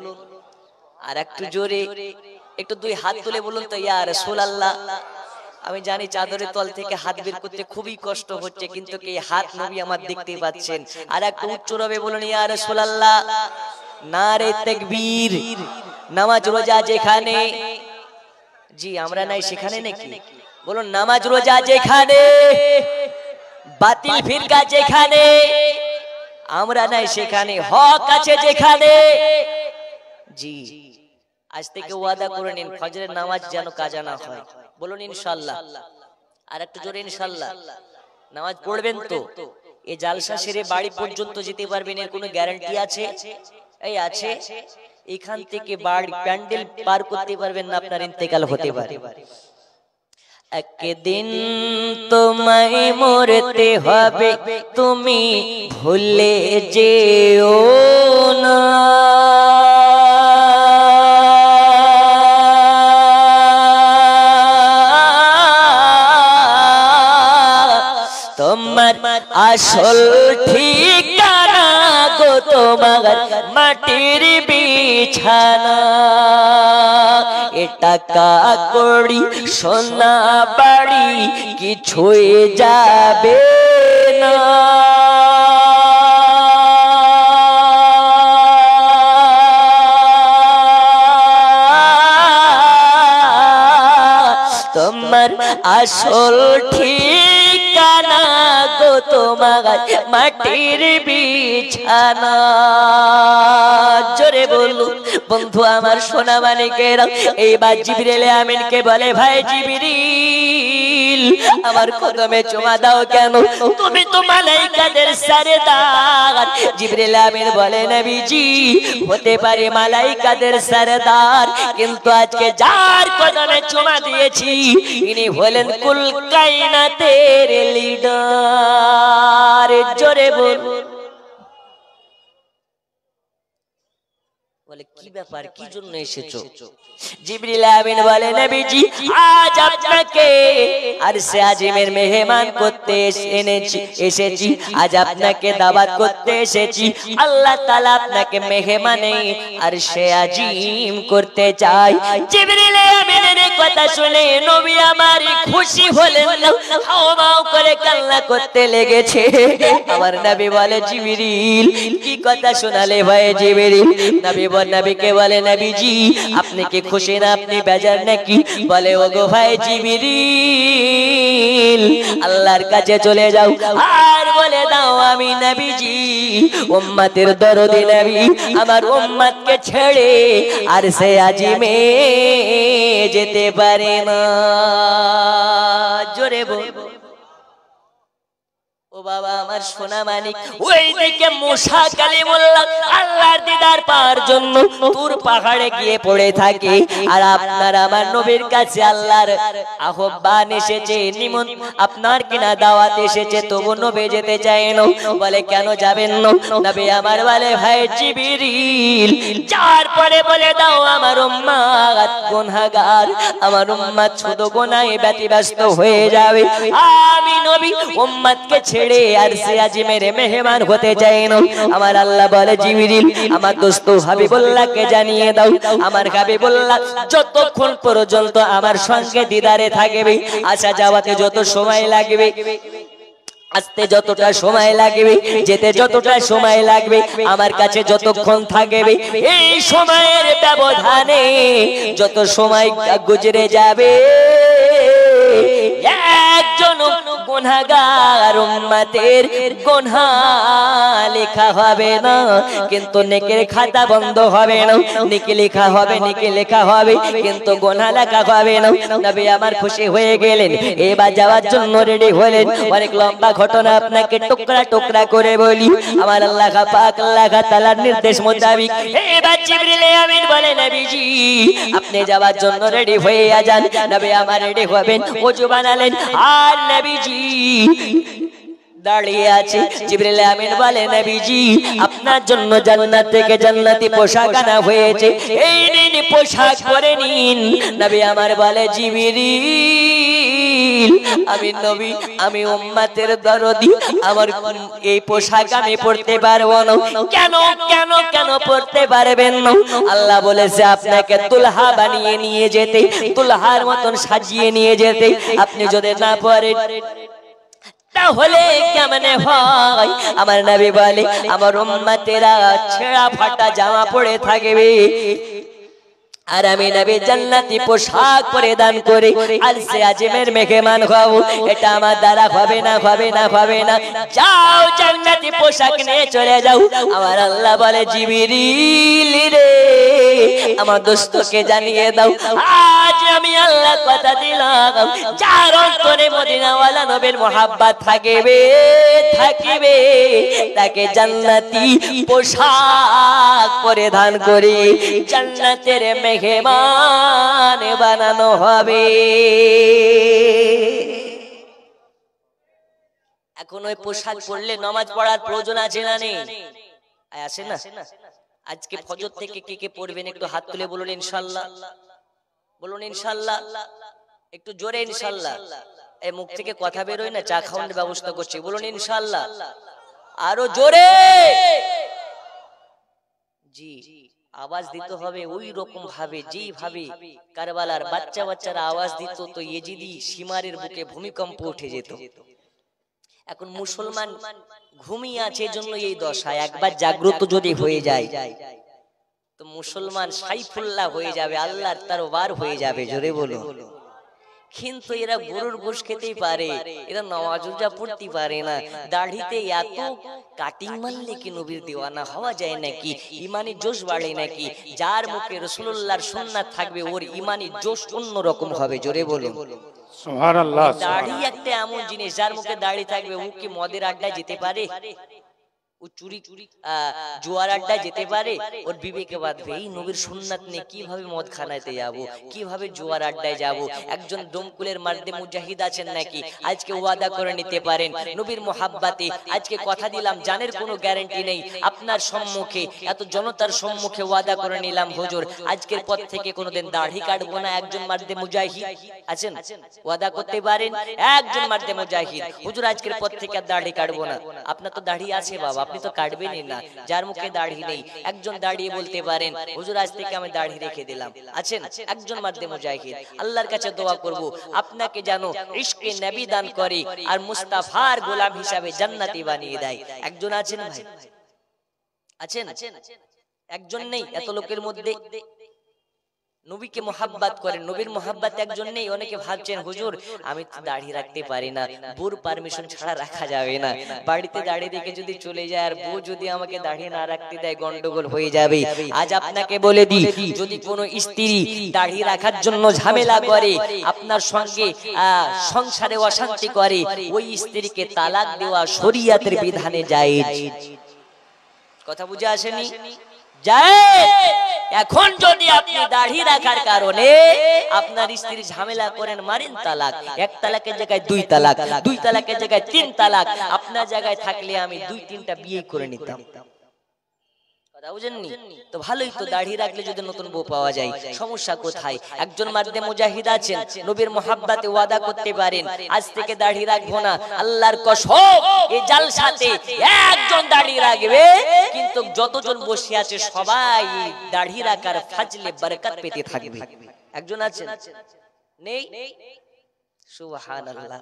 আর একটু জোরে, একটু 2 হাত তুলে বলুন তো, ইয়া রাসূলুল্লাহ। আমি জানি চাদরের তল থেকে হাত বের করতে খুবই কষ্ট হচ্ছে, কিন্তু এই হাত নবী আমার দেখতে পাচ্ছেন। আর একটু উচ্চ রবে বলুন, ইয়া রাসূলুল্লাহ। নারে তাকবীর। নামাজ রোজা যেখানে, জি আমরা নাই সেখানে নাকি? বলুন, নামাজ রোজা যেখানে, বাতিল ফিরকা যেখানে, আমরা নাই সেখানে। হক আছে যেখানে। জি, আজ থেকে ওয়াদা করে নিন, ফজরের নামাজ যেন কাজা না হয়। বলুন ইনশাআল্লাহ। আর একটু জোরে ইনশাআল্লাহ। নামাজ পড়বেন তো? এই জালসা সেরে বাড়ি পর্যন্ত যেতে পারবেন এর কোনো গ্যারান্টি আছে? এই আছে। এখান থেকে বাড়ি প্যান্ডেল পার করতে পারবেন না, আপনার ইন্তেকাল হতে পারে। একদিন তোমায় মরতে হবে, তুমি ভুলে যেও না। তোমার আসল ঠিকানা গো তোমার মাটির বিছানা। এ টাকা কড়ি সোনা বাড়ি কিছুই যাবে না। তোমার আসল ঠিকানা গো তোমার মাটির বিছানা। জোরে বলুন বন্ধু আমার, সোনা মানিকেরা। এইবার জিবরিল আমিনকে বলে, ভাই জিবরিল, আমার কদমে চুমা দাও কেন? তুমি তো মালাইকাদের সরদার। জিবরিল আমিন বলে নবীজি হতে পারে মালাইকাদের সরদার, কিন্তু আজকে যার কদমে চুমা দিয়েছি ইনি হলেন কুল কায়নাতের লিডার। জোরে বল। বলে কি ব্যাপার, কি জন্য এসেছো? জিবরিল আমিন বলে নবীজি আজ আপনাকে আরশে আজিমের মেহমান করতে এসেছি, আজ আপনাকে দাওয়াত করতে এসেছি। আল্লাহ তাআলা আপনাকে মেহমানে আরশে আজিম করতে চায়। জিবরিল আমিনের কথা শুনে নবী আমার খুশি হলেন না, হাওমাও করে কান্না করতে লেগেছে। আমার নবী বলে জিবরিল কি কথা শোনালে ভাই জিবরিল? নবীকে বলে নবীজি আপনি কি খুশি না, আপনি বেজার নাকি? বলে ওগো ভাই জিবরিল আল্লাহর কাছে চলে যাও আর বলে দাও আমি নবীজি উম্মতের দরদি নবী আমার উম্মতকে ছেড়ে আরশে আজিমে যেতে পারে না। জোরে বল। ও বাবা আমার সোনা মানিক, ওইদিকে মুসা কালিমুল্লাহ আল্লাহর দিদার পাওয়ার জন্য তুর পাহাড়ে গিয়ে পড়ে থাকে। আর আপনার আমার নবীর কাছে আল্লাহর আহ্বান এসেছে, আপনার কিনা দাওয়াত এসেছে, তবু নবী যেতে চায় না। বলে কেন যাবেন না? নবী আমার বলে ভাই জিবরিল যার পরে বলে দাও আমার উম্মত গুনাহগার, আমার উম্মত ছোট গুনাহে ব্যতিব্যস্ত হয়ে যাবে। আমি নবী উম্মতকে ছেড়ে আরশে আজিমের মেহমান হতে চাই না। আমার আল্লাহ বলে জিবরিল আমার দোস্ত হাবিবুল্লাহকে জানিয়ে দাও আমার হাবিবুল্লাহ যতক্ষণ পর্যন্ত আমার সঙ্গে দিদারে থাকবে, আসা যাওয়াতে যত সময় লাগবে, আসতে যতটা সময় লাগবে, যেতে যতটা সময় লাগবে, আমার কাছে যতক্ষণ থাকবে, এই সময়ের ব্যবধানে যত সময় গুজরে যাবে একজন গুনাহগার উম্মতের গুনাহ লেখা হবে না, কিন্তু নেকের খাতা বন্ধ হবে না। নেকি লেখা হবে, নেকি লেখা হবে, কিন্তু গুনাহ লেখা হবে না। নবী আমার খুশি হয়ে গেলেন, এবার যাওয়ার জন্য রেডি হলেন। অনেক লম্বা ঘটনা আপনাকে টুকরা টুকরা করে বলি। আমার আল্লাহ পাক আল্লাহ তাআলার নির্দেশ মোতাবেক এবার জিবরিল আমিন বলে নবীজি আপনি যাওয়ার জন্য রেডি হয়ে যান। নবী আমার রেডি হবেন, ওযু বানালেন আর নবীজি দাঁড়িয়ে আছে। জিবরিল আমিন বলে নবীজি আপনার জন্য জান্নাত থেকে জান্নাতি পোশাক আনা হয়েছে, এই নিন পোশাক পরে নিন। নবী আমার বলে জিবরিল আমি নবী, আমি উম্মতের দরদি, আমার এই পোশাক আমি পরতে পারবো না। কেন কেন কেন পরতে পারবেন না? আল্লাহ বলেছে আপনাকে তুলহা বানিয়ে নিয়ে যেতে, তুলহার মতন সাজিয়ে নিয়ে যেতে। আপনি যদি না পরেন তাহলে কেমনে হয়? আমার নবী বলে আমার উম্মতেরা ছেঁড়া ফাটা জামা পরে থাকবে, আর আমি নবী জান্নাতি পোশাক পরিধান করে আরশে আজিমের মেহমান হব। এটা আমার দ্বারা হবে না, হবে না, হবে না। যাও জান্নাতি পোশাক নিয়ে চলে যাও। আমার আল্লাহ বলে জিবরিল রে আমার দোস্তকে জানিয়ে দাও আজ আমি আল্লাহ কথা দিলাম যার অন্তরে মদিনাওয়ালা নবীর মোহাব্বত থাকবে থাকিবে তাকে জান্নাতি পোশাক পরিধান করে জান্নাতের মেহমান বানানো হবে। এখন ওই পোশাক পরলে নামাজ পড়ার প্রয়োজন আছে না নেই? আছে না? আজকে ফজর থেকে কে কে পড়বেন একটু হাত তুলে বলুন ইনশাআল্লাহ। বলুন ইনশাআল্লাহ, একটু জোরে ইনশাআল্লাহ। এই মুখ থেকে কথা বেরোয় না, চা খাওয়ানোর ব্যবস্থা করছি। বলুন ইনশাআল্লাহ, আরো জোরে। জি, আওয়াজ দিতে হবে ওই রকম ভাবে যেভাবে কারবালার বাচ্চা বাচ্চারা আওয়াজ দিত, তো ইয়েজিদি সীমারের বুকে ভূমিকম্প উঠে যেত। এখন মুসলমান ঘুমিয়ে আছে জন্য এই দশা। একবার জাগ্রত যদি হয়ে যায় তো মুসলমান সাইফুল্লাহ হয়ে যাবে, আল্লাহর তরবার হয়ে যাবে। জোরে বলো। কিন্তু এরা গরুর গোশ খেতেই পারে, এরা নামাজ রোজা পড়তে পারে না। দাড়িতে এত কাটিং মারলে কি নবীর দিওয়ানা হওয়া যায় নাকি? ইমানি জোশ বাড়ে নাকি? যার মুখে রাসূলুল্লাহর সুন্নাত থাকবে ওর ইমানি জোশ অন্য রকম হবে। জোরে বলুন সুবহানাল্লাহ। দাড়ি একটা এমন জিনিস, যার মুখে দাড়ি থাকবে ও কি মদের আড্ডায় যেতে পারে? ও চুরি জুয়ার আড্ডায় যেতে পারে? ওর বিবেকে বাঁধবে এই নবীর সুন্নাত নিয়ে কিভাবে মদ খানাতে যাব, কিভাবে জুয়ার আড্ডায় যাব। একজন দমকুলের মার্দে মুজাহিদ আছেন নাকি, আজকে ওয়াদা করে নিতে পারেন নবীর মোহাব্বতে, আজকে কথা দিলাম জানের কোনো গ্যারান্টি নেই, আপনার সম্মুখে এত জনতার সম্মুখে ওয়াদা করে নিলাম হুজুর আজকের পর থেকে কোনোদিন দাড়ি কাটবো না। একজন মার্দে মুজাহিদ আছেন, ওয়াদা করতে পারেন? একজন মার্দে মুজাহিদ হুজুর আজকের পর থেকে আর দাড়ি কাটবো না। আপনার তো দাড়ি আছে বাবা, আপনি তো কাটবেনই না। যার মুখে দাড়ি নেই একজন দাঁড়িয়ে বলতে পারেন হুজুর আজ থেকে আমি দাড়ি রেখে দিলাম? আছেন? একজন মার্দে মুজাহিদ। আল্লাহর কাছে দোয়া করব আপনাকে যেন ইশকে নবী দান করে আর মুস্তাফার গোলাম হিসাবে জান্নাতি বানিয়ে দেয়। একজন আছেন ভাই? আছেন? একজন নেই এত লোকের মধ্যে নবীকে মোহাব্বত করেন, নবীর মোহাব্বত একজন নেই। অনেকে ভাবছেন হুজুর আমি তো দাড়ি রাখতে পারি না, বউর পারমিশন ছাড়া রাখা যাবে না, বাড়িতে দাড়ি রেখে যদি চলে যায় আর বউ যদি আমাকে দাড়ি না রাখতে দেয় গন্ডগোল হয়ে যাবে। আজ আপনাকে বলে দিই যদি কোনো স্ত্রী দাড়ি রাখার জন্য ঝামেলা করে, আপনার সঙ্গে সংসারে অশান্তি করে, ওই স্ত্রীকে তালাক দেওয়া শরীয়তের বিধানে জায়েজ। কথা বুঝে আসেনি? এখন যদি আপনি দাড়ি রাখার কারণে আপনার স্ত্রী ঝামেলা করেন, মারেন তালাক, এক তালাকের জায়গায় দুই তালাক, দুই তালাকের জায়গায় তিন তালাক, আপনার জায়গায় থাকলে আমি দুই তিনটা বিয়ে করে নিতাম। বুঝেননি তো? ভালোই তো, দাড়ি রাখলে যদি নতুন বউ পাওয়া যায় সমস্যা কোথায়? একজন মার্দে মুজাহিদ আছেন নবীর মোহাব্বতে ওয়াদা করতে পারেন আজ থেকে দাড়ি রাখবো না। আল্লাহর কসম এই জালসাতে একজন দাড়ি রাখবে, কিন্তু যতজন বসে আছে সবাই দাড়ি রাখার ফাজলে বরকত পেতে থাকবে। একজন আছেন? নেই? সুবহানাল্লাহ।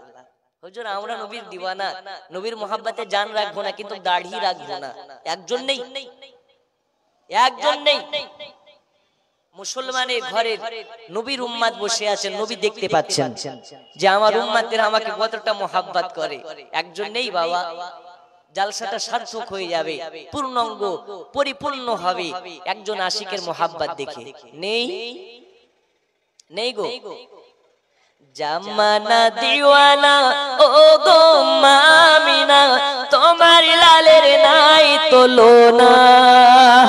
হুজুর আমরা নবীর দিওয়ানা, নবীর মোহাব্বতে জান রাখবো না কিন্তু দাড়ি রাখবো না। একজন নেই? একজন নেই। মুসলমানের ঘরে নবীর উম্মত বসে আছেন, নবী দেখতে পাচ্ছেন যে আমার উম্মতেরা আমাকে কতটা মোহাব্বত করে। একজন নেই বাবা। জালসাটা সার্থক হয়ে যাবে, পূর্ণাঙ্গ পরিপূর্ণ হবে একজন আশিকের মোহাব্বত দেখে। নেই? নেই গো। জামানা দিওয়ানা ও গো মামিনা, তোমার লালের নাই তুলনা,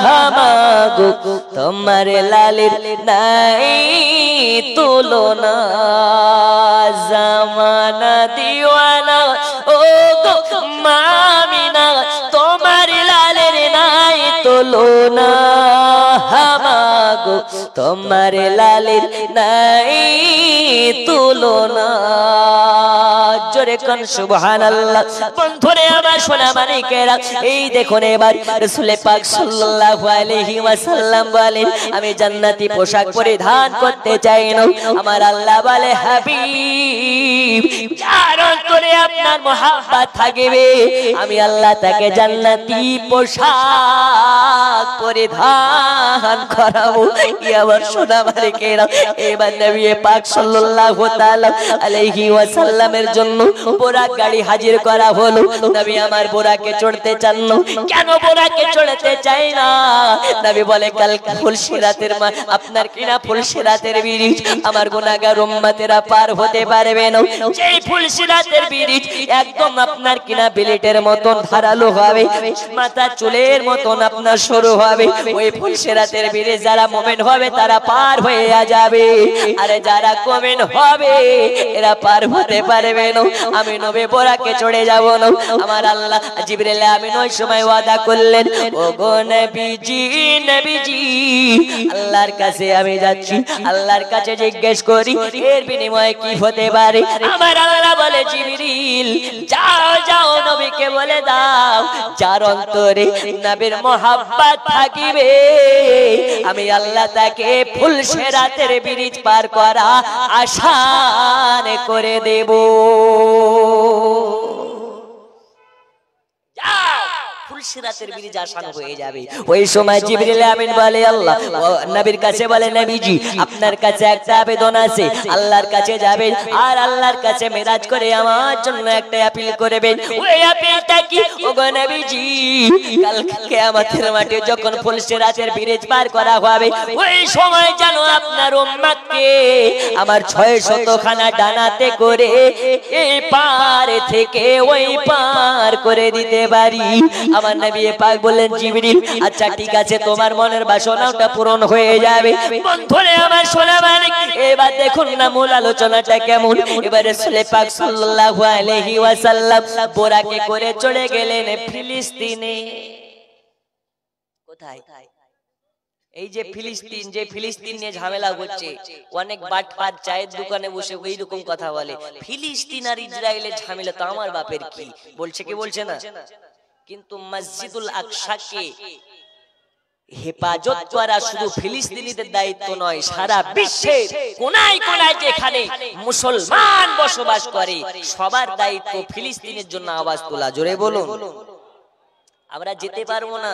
হামাগো তোমার লালের নাই তুলনা। জামানা দিওয়ানা ও গো মামিনা, তোমার লালের নাই তুলনা, হামাগো তোমার লালের নাই তুলনা। জোরে কোন সুবহানাল্লাহ। বন্ধুরে আমার সোনা মানিকেরা, এই দেখুন এবার রাসূল পাক সাল্লাল্লাহু আলাইহি ওয়াসাল্লাম বলেন আমি জান্নাতি পোশাক পরিধান করতে চাই না। আমার আল্লাহ বলে হাবিব যার অন্তরে আপনার মোহাব্বত থাকবে আমি আল্লাহ তাকে জান্নাতি পোশাক পরিধান করাবো। আমার সোনা মানিকেরা, এবার নবী পাক সাল্লাল্লাহু তাআলা আলাইহি ওয়াসাল্লামের জন্য বোরাক গাড়ি হাজির করা হলো। নবী আমার বোরাকে চড়তে চান না। কেন বোরাকে চড়তে চাই না? নবী বলে কাল ফুলসিরাতের আপনার কিনা ফুলসিরাতের ব্রিজ আমার গুনাহগার উম্মতেরা পার হতে পারবে না। যেই ফুলসিরাতের ব্রিজ একদম আপনার কিনা বিলেটের মতন ধারালো হবে, মাথা চুলের মতন আপনার সরু হবে, ওই ফুলসিরাতের ব্রিজ যারা মুমিন হবে তারা পার হয়ে যাবে, আরে যারা মুমিন হবে এরা পার হতে পারবে না। আমি নবী বোরাকে চড়ে যাব না। আমার আল্লাহ জিবরিল আমিন ওই সময় ওয়াদা করলেন ও গো নবীজি, নবীজি আল্লাহর কাছে আমি যাচ্ছি, আল্লাহর কাছে জিজ্ঞেস করি এর বিনিময়ে কি হতে পারে। আমার আল্লাহ বলে জিবরিল যাও যাও নবীকে বলে দাও যার অন্তরে নবীর মোহাব্বত থাকিবে আমি আল্লাহ তাকে ফুলসিরাতের ব্রিজ পার করা আসান করে দেব। ফুলসিরাতের ব্রিজ আসান হয়ে যাবে। ওই সময় জিবরিল আমিন বলে আল্লাহ নবীর কাছে বলে নবীজি আপনার কাছে একটা আবেদন আছে, আল্লাহর কাছে যাবেন আর আল্লাহর কাছে মেরাজ করে আমার জন্য একটা আপিল করবেন। ওই আপিলটা কি ওগো নবীজি, কাল কিয়ামতের মাঠে যখন ফুলসিরাতের ব্রিজ পার করা হবে ওই সময় যেন আপনার উম্মতকে আমার 600 খানা ডানাতে করে এই পার থেকে ওই পার করে দিতে পারি। আমার নবী পাক বললেন জিবরিল আচ্ছা ঠিক আছে, তোমার মনের বাসনাটা পূরণ হয়ে যাবে। বন্ধুরে আমার সোনা মানিক, এবার দেখুন না মূল আলোচনাটা কেমন। এবারে রাসূল পাক সাল্লাল্লাহু আলাইহি ওয়াসাল্লাম বোরাকে করে চলে গেলেন ফিলিস্তিনে। কোথায়? এই যে ফিলিস্তিন, যে ফিলিস্তিন নিয়ে ঝামেলা হচ্ছে, অনেক বাটপাত চায়ের দোকানে বসে এইরকম কথা বলে ফিলিস্তিন আর ইসরায়েলের ঝামেলা তো আমার বাপের কি, বলছে কি বলছে না? কিন্তু মসজিদুল আকসাকে হেফাজত করা শুধু ফিলিস্তিনিদের দায়িত্ব নয়, সারা বিশ্বের কোনায় কোনায় যেখানে মুসলমান বসবাস করে সবার দায়িত্ব ফিলিস্তিনের জন্য আওয়াজ তোলা। জোরে বলুন। আমরা যেতে পারবো না,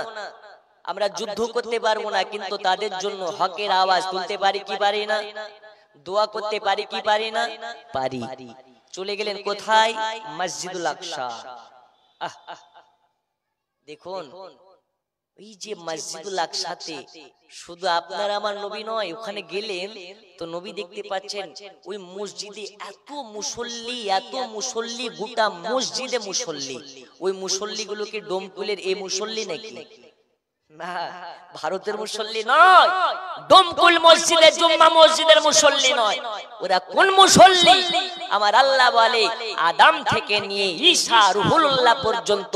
আমরা যুদ্ধ করতে পারবো না, কিন্তু তাদের জন্য হকের আওয়াজ তুলতে পারি কি পারি না? দোয়া করতে পারি কি পারি না? পারি। চলে গেলেন কোথায়? মসজিদুল আকসা। দেখুন এই যে মসজিদুল আকসাতে শুধু আপনার আমার নবী নয়, ওখানে গেলেন তো নবী দেখতে পাচ্ছেন ওই মসজিদে এত মুসল্লি, গোটা মসজিদে মুসল্লি। ওই মুসল্লি গুলোকে ডোমকুলের এই মুসল্লি নাকি? না, ভারতের মুসল্লি নয়, ডোমকুল মসজিদের জুম্মা মসজিদের মুসল্লি নয়। ওরা কোন মুসল্লি? আমার আল্লাহ বলে আদম থেকে নিয়ে ঈসা রুহুল্লাহ পর্যন্ত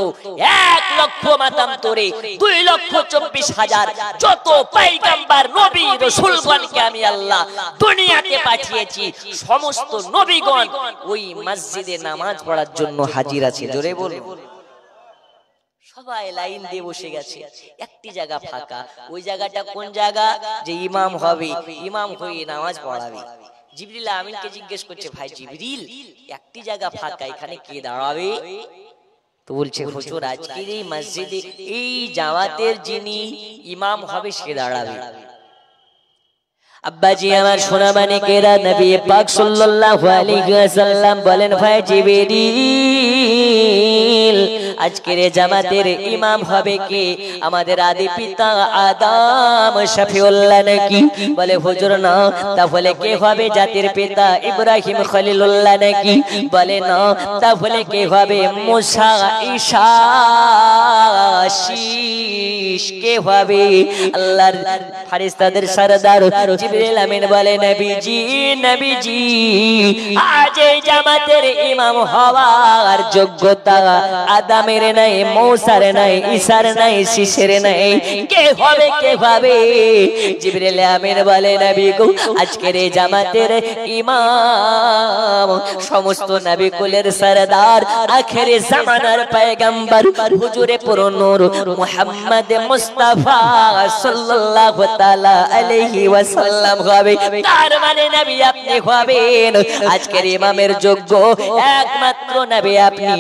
1 লক্ষ মাতান্তরে 2,24,000 যত পয়গম্বর নবী রাসূলগণকে আমি আল্লাহ দুনিয়াতে পাঠিয়েছি, সমস্ত নবীগণ ওই মসজিদে নামাজ পড়ার জন্য হাজির আছে। জোরে বলুন। সবাই লাইন দিয়ে বসে গেছে, একটি জায়গা ফাঁকা। ওই জায়গাটা কোন জায়গা? যে ইমাম হবে, ইমাম হয়ে নামাজ পড়াবে। জিবরিল আমিনকে জিজ্ঞেস করছে ভাই জিবরিল একটি জায়গা ফাঁকা, এখানে কে দাঁড়াবে? তো বলছে হুজুর আজকের এই মসজিদে এই জামাতের যিনি ইমাম হবে সে দাঁড়াবে। আব্বাজি আমার সোনা মানিকেরা, নবী পাক সাল্লাল্লাহু আলাইহি ওয়াসাল্লাম বলেন ভাই জিবরিল আজকের জামাতের ইমাম হবে কে? আমাদের আদি পিতা আদম শফিউল্লাহ নাকি? বলে হুজুর না। তাহলে কে হবে? জাতির পিতা ইব্রাহিম খলিলুল্লাহ নাকি? বলে না। তাহলে কে হবে? মুসা, ঈসা, শীষ কে হবে? আল্লাহর ফেরেশতাদের সরদার জিবরিল আমিন বলে নবীজি আজ এই জামাতের ইমাম হওয়ার যোগ্যতা আদমের নাই, মূসার নাই, ঈসার নাই, শীষের নাই। কে হবে? জিবরিল আমিন বলে নবী গো আজকের এই জামাতের ইমাম সমস্ত নবী কুলের সরদার আখেরি জামানার পয়গম্বর হুজুরে পুরনূর মুহাম্মদ মুস্তাফা সাল্লাল্লাহু তাআলা আলাইহি ওয়াসাল্লাম হবে। তার মানে নবী আপনি হবেন। আজকের ইমামের যোগ্য একমাত্র নবী আপনি।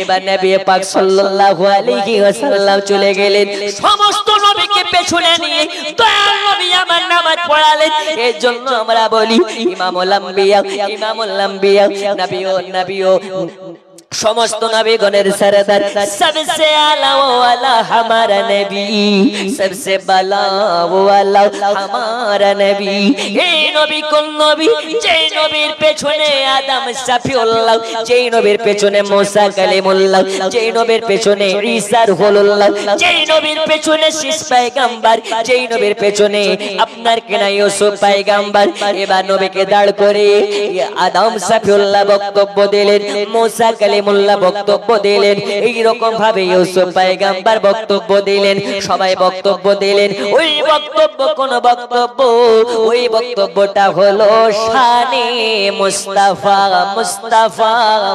এবার নবী পাক সাল্লাল্লাহু আলাইহি ওয়াসাল্লাম চলে গেলেন, সমস্ত নবীকে পেছনে নিয়ে দয়াল নবী আমার নামাজ পড়ালেন। এর জন্য আমরা বলি ইমামুল আম্বিয়া, নবীও সমস্ত নবীগণের সরদার सबसे आला वाला हमारा नबी, सबसे बाला वाला हमारा नबी। এই নবী কোন নবী? যেই নবীর পেছনে আদম শফিউল্লাহ, যেই নবীর পেছনে মুসা কালিমুল্লাহ, যেই নবীর পেছনে ঈসা রুহুল্লাহ, যেই নবীর পেছনে শীষ পয়গম্বর, যেই নবীর পেছনে আপনার কেনা ইউসুফ পয়গম্বর। এবার নবীকে দাঁড় করে আদম শফিউল্লাহ বক্তব্য দিলেন, মুসা কালিমুল্লাহ বক্তব্য দিলেন, এইরকম ভাবে ইউসুফ পয়গম্বর বক্তব্য দিলেন, সবাই বক্তব্য দিলেন। ওই বক্তব্য কোন বক্তব্য? ওই বক্তব্যটা হলো শানে মুস্তাফা, মুস্তাফা,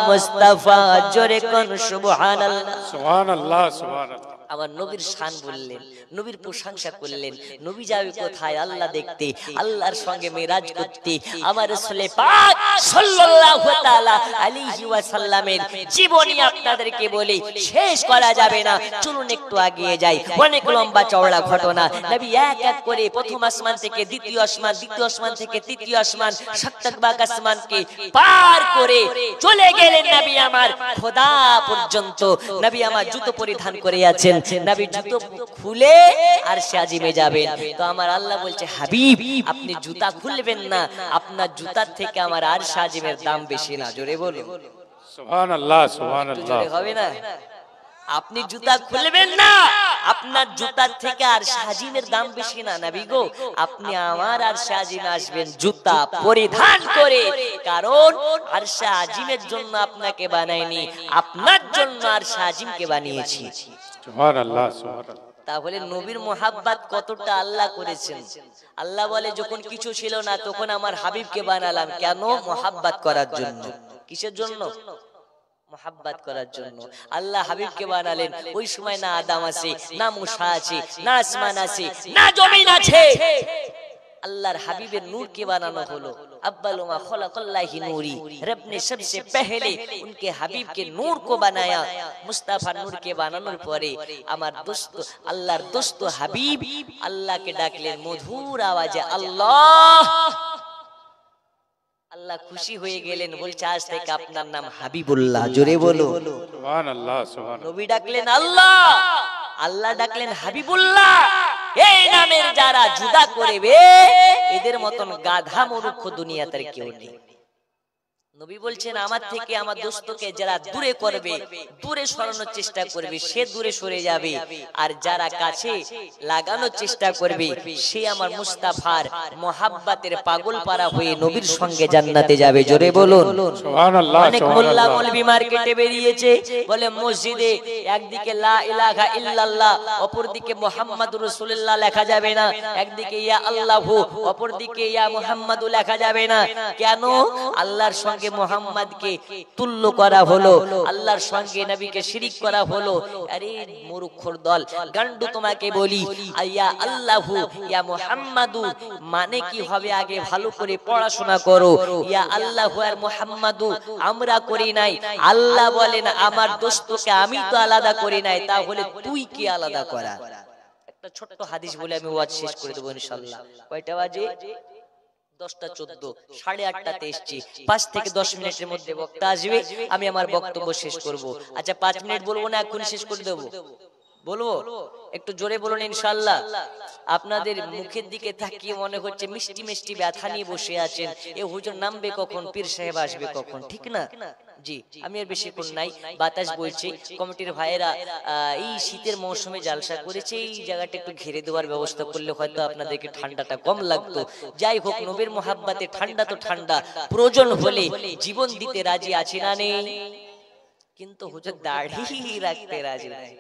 মুস্তাফা। জোরে কোন সুবহানাল্লাহ, সুবহানাল্লাহ, সুবহানাল্লাহ। আমার নবীর শান বললেন, নবীর প্রশংসা করলেন। নবী যাবে কোথায়? আল্লাহ দেখতে, আল্লাহর সঙ্গে মেরাজ করতে। আমার রাসূল পাক সাল্লাল্লাহু তাআলা আলাইহি ওয়াসাল্লামের জীবনী আপনাদেরকে বলে শেষ করা যাবে না। চলুন একটু এগিয়ে যাই, অনেক লম্বা চওড়া ঘটনা। নবী এক এক করে প্রথম আসমান থেকে দ্বিতীয় আসমান, দ্বিতীয় আসমান থেকে তৃতীয় আসমান, সাতবাক আসমানকে পার করে চলে গেলেন নবী আমার খোদা পর্যন্ত। নবী আমার জুতো পরিধান করে আছেন, নবী জুতো খুলে আরশে আজিমে যাবেন। তো আমার আল্লাহ বলছে, হাবিব আপনি জুতা খুলবেন না, আপনার জুতার থেকে আমার আরশে আজিমের দাম বেশি না। জোরে বলো সুবহানাল্লাহ, সুবহানাল্লাহ। জোরে হবে না? আপনি জুতা খুলবেন না, আপনার জুতার থেকে আরশে আজিমের দাম বেশি না। নবী গো, আপনি আমার আরশে আজিমে আসবেন জুতা পরিধান করে, কারণ আরশে আজিমের জন্য আপনাকে বানাইনি, আপনার জন্য আরশে আজিমকে বানিয়েছি। সুবহানাল্লাহ, সুবহানাল্লাহ। তাহলে নবীর মোহাব্বত কতটা আল্লাহ করেছেন। আল্লাহ বলে, যখন কিছু ছিল না তখন আমার হাবিবকে বানালাম। কেন? মোহাব্বত করার জন্য। কিসের জন্য? মোহাব্বত করার জন্য আল্লাহ হাবিবকে বানালেন। ওই সময় না আদম আছে, না মুসা আছে, না আসমান আছে, না জমিন আছে। अल्लाहर हबीबे नूर के बनाना हलो। अव्वल मा खलक़ल्लाहि नूरी, रब ने सबसे पहले उनके हबीब के नूर को बनाया। मुस्तफा नूर के बनानोर परे आमार दोस्त अल्लाहर दोस्त हबीब अल्लाह के डाकलेन मधुर आवाजे अल्लाह। अल्लाह खुशी हुए गेलेन, बोलছে आज থেকে আপনার নাম হাবিবুল্লাহ। জোরে বলো সুবহানাল্লাহ, সুবহানাল্লাহ। নবী ডাকলেন আল্লাহ, আল্লাহ ডাকলেন হাবিবুল্লাহ। এই নামের যারা জুদা করবে এদের মতন গাধা মূর্খ দুনিয়াতে কেউ নেই। নবী বলছেন আমার থেকে আমার দোস্তকে যারা দূরে করবে, দূরে সরানোর চেষ্টা করবে, সে দূরে সরে যাবে। আর যারা কাছে লাগানোর চেষ্টা করবে সে আমার মুস্তাফার মোহাব্বতের পাগল পারা হয়ে নবীর সঙ্গে জান্নাতে যাবে। জোরে বলুন সুবহানাল্লাহ। অনেক মোল্লা মৌলভী মার্কেটে বেরিয়েছে, বলে মসজিদে একদিকে লা ইলাহা ইল্লাল্লাহ, অপরদিকে মুহাম্মাদুর রাসূলুল্লাহ লেখা যাবে না, একদিকে ইয়া আল্লাহু, অপরদিকে ইয়া মুহাম্মাদু লেখা যাবে না। কেন? আল্লাহর সঙ্গে মোহাম্মদ কে তুল্য করা হলো, আল্লাহর সঙ্গে নবীকে শিরিক করা হলো। আরে মূর্খর দল, গান্ডু তোমাকে বলি, ইয়া আল্লাহু ইয়া মুহাম্মাদু মানে কি হবে আগে ভালো করে পড়াশোনা করো। ইয়া আল্লাহু আর মুহাম্মাদু আমরা করি নাই, আল্লাহ বলেন আমার দোস্তকে আমি তো আলাদা করি নাই, তাহলে তুই কি আলাদা করা। একটা ছোট্ট হাদিস বলে আমি ওয়াজ শেষ করে দেব ইনশাআল্লাহ। কয়টা বাজে? 10:14, 8:30তে এসেছি। 5 থেকে 10 মিনিটের মধ্যে বক্তা আসবে, আমি আমার বক্তব্য শেষ করব। আচ্ছা 5 মিনিট বলবো না, এখন শেষ করে দেব? বলবো? একটু জোরে বলুন ইনশাআল্লাহ। আপনাদের মুখের দিকে তাকিয়ে মনে হচ্ছে মিষ্টি মিষ্টি ব্যথা নিয়ে বসে আছেন, এ হুজুর নামবে কখন, পীর সাহেব আসবে কখন, ঠিক না? জি, আমি আর বেশিক্ষণ নাই, বাতাস বইছে। কমিটির ভাইয়েরা এই শীতের মৌসুমে জালসা করেছে, এই জায়গাটা একটু ঘিরে দেওয়ার ব্যবস্থা করলে হয়তো আপনাদেরকে ঠান্ডাটা কম লাগতো। যাই হোক, নবীর মোহাব্বতে ঠান্ডা তো ঠান্ডা, প্রয়োজন হলে জীবন দিতে রাজি আছি না নেই, কিন্তু হুজুর দাড়ি রাখতে রাজি নাই,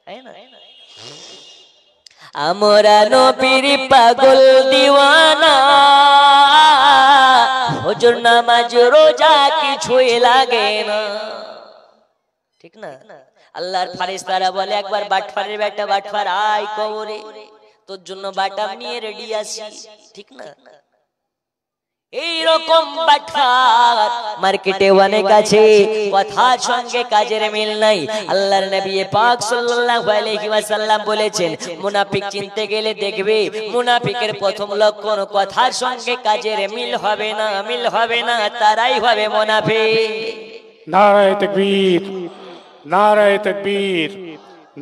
তাই না? আমরা নবীর পাগল দিওয়ানা, হুজুর নামাজ রোজা কিছুই লাগে না, ঠিক না? আল্লাহর ফেরেশতারা বলে একবার বাটফারের বেটা বাটফার আয় কবরে, তোর জন্য বাটাম নিয়ে রেডি আছি, ঠিক না? এই রকম বাটফার মার্কেটে অনেক আছে, কথার সঙ্গে কাজের মিল নাই। আল্লাহর নবী পাক সাল্লাল্লাহু আলাইহি ওয়াসাল্লাম বলেছেন, মুনাফিক চিনতে গেলে দেখবে মুনাফিকের প্রথম লক্ষণ কথার সঙ্গে কাজের মিল হবে না, মিল হবে না, তারাই হবে মুনাফিক। নারায়ে তাকবীর, নারায়ে তাকবীর,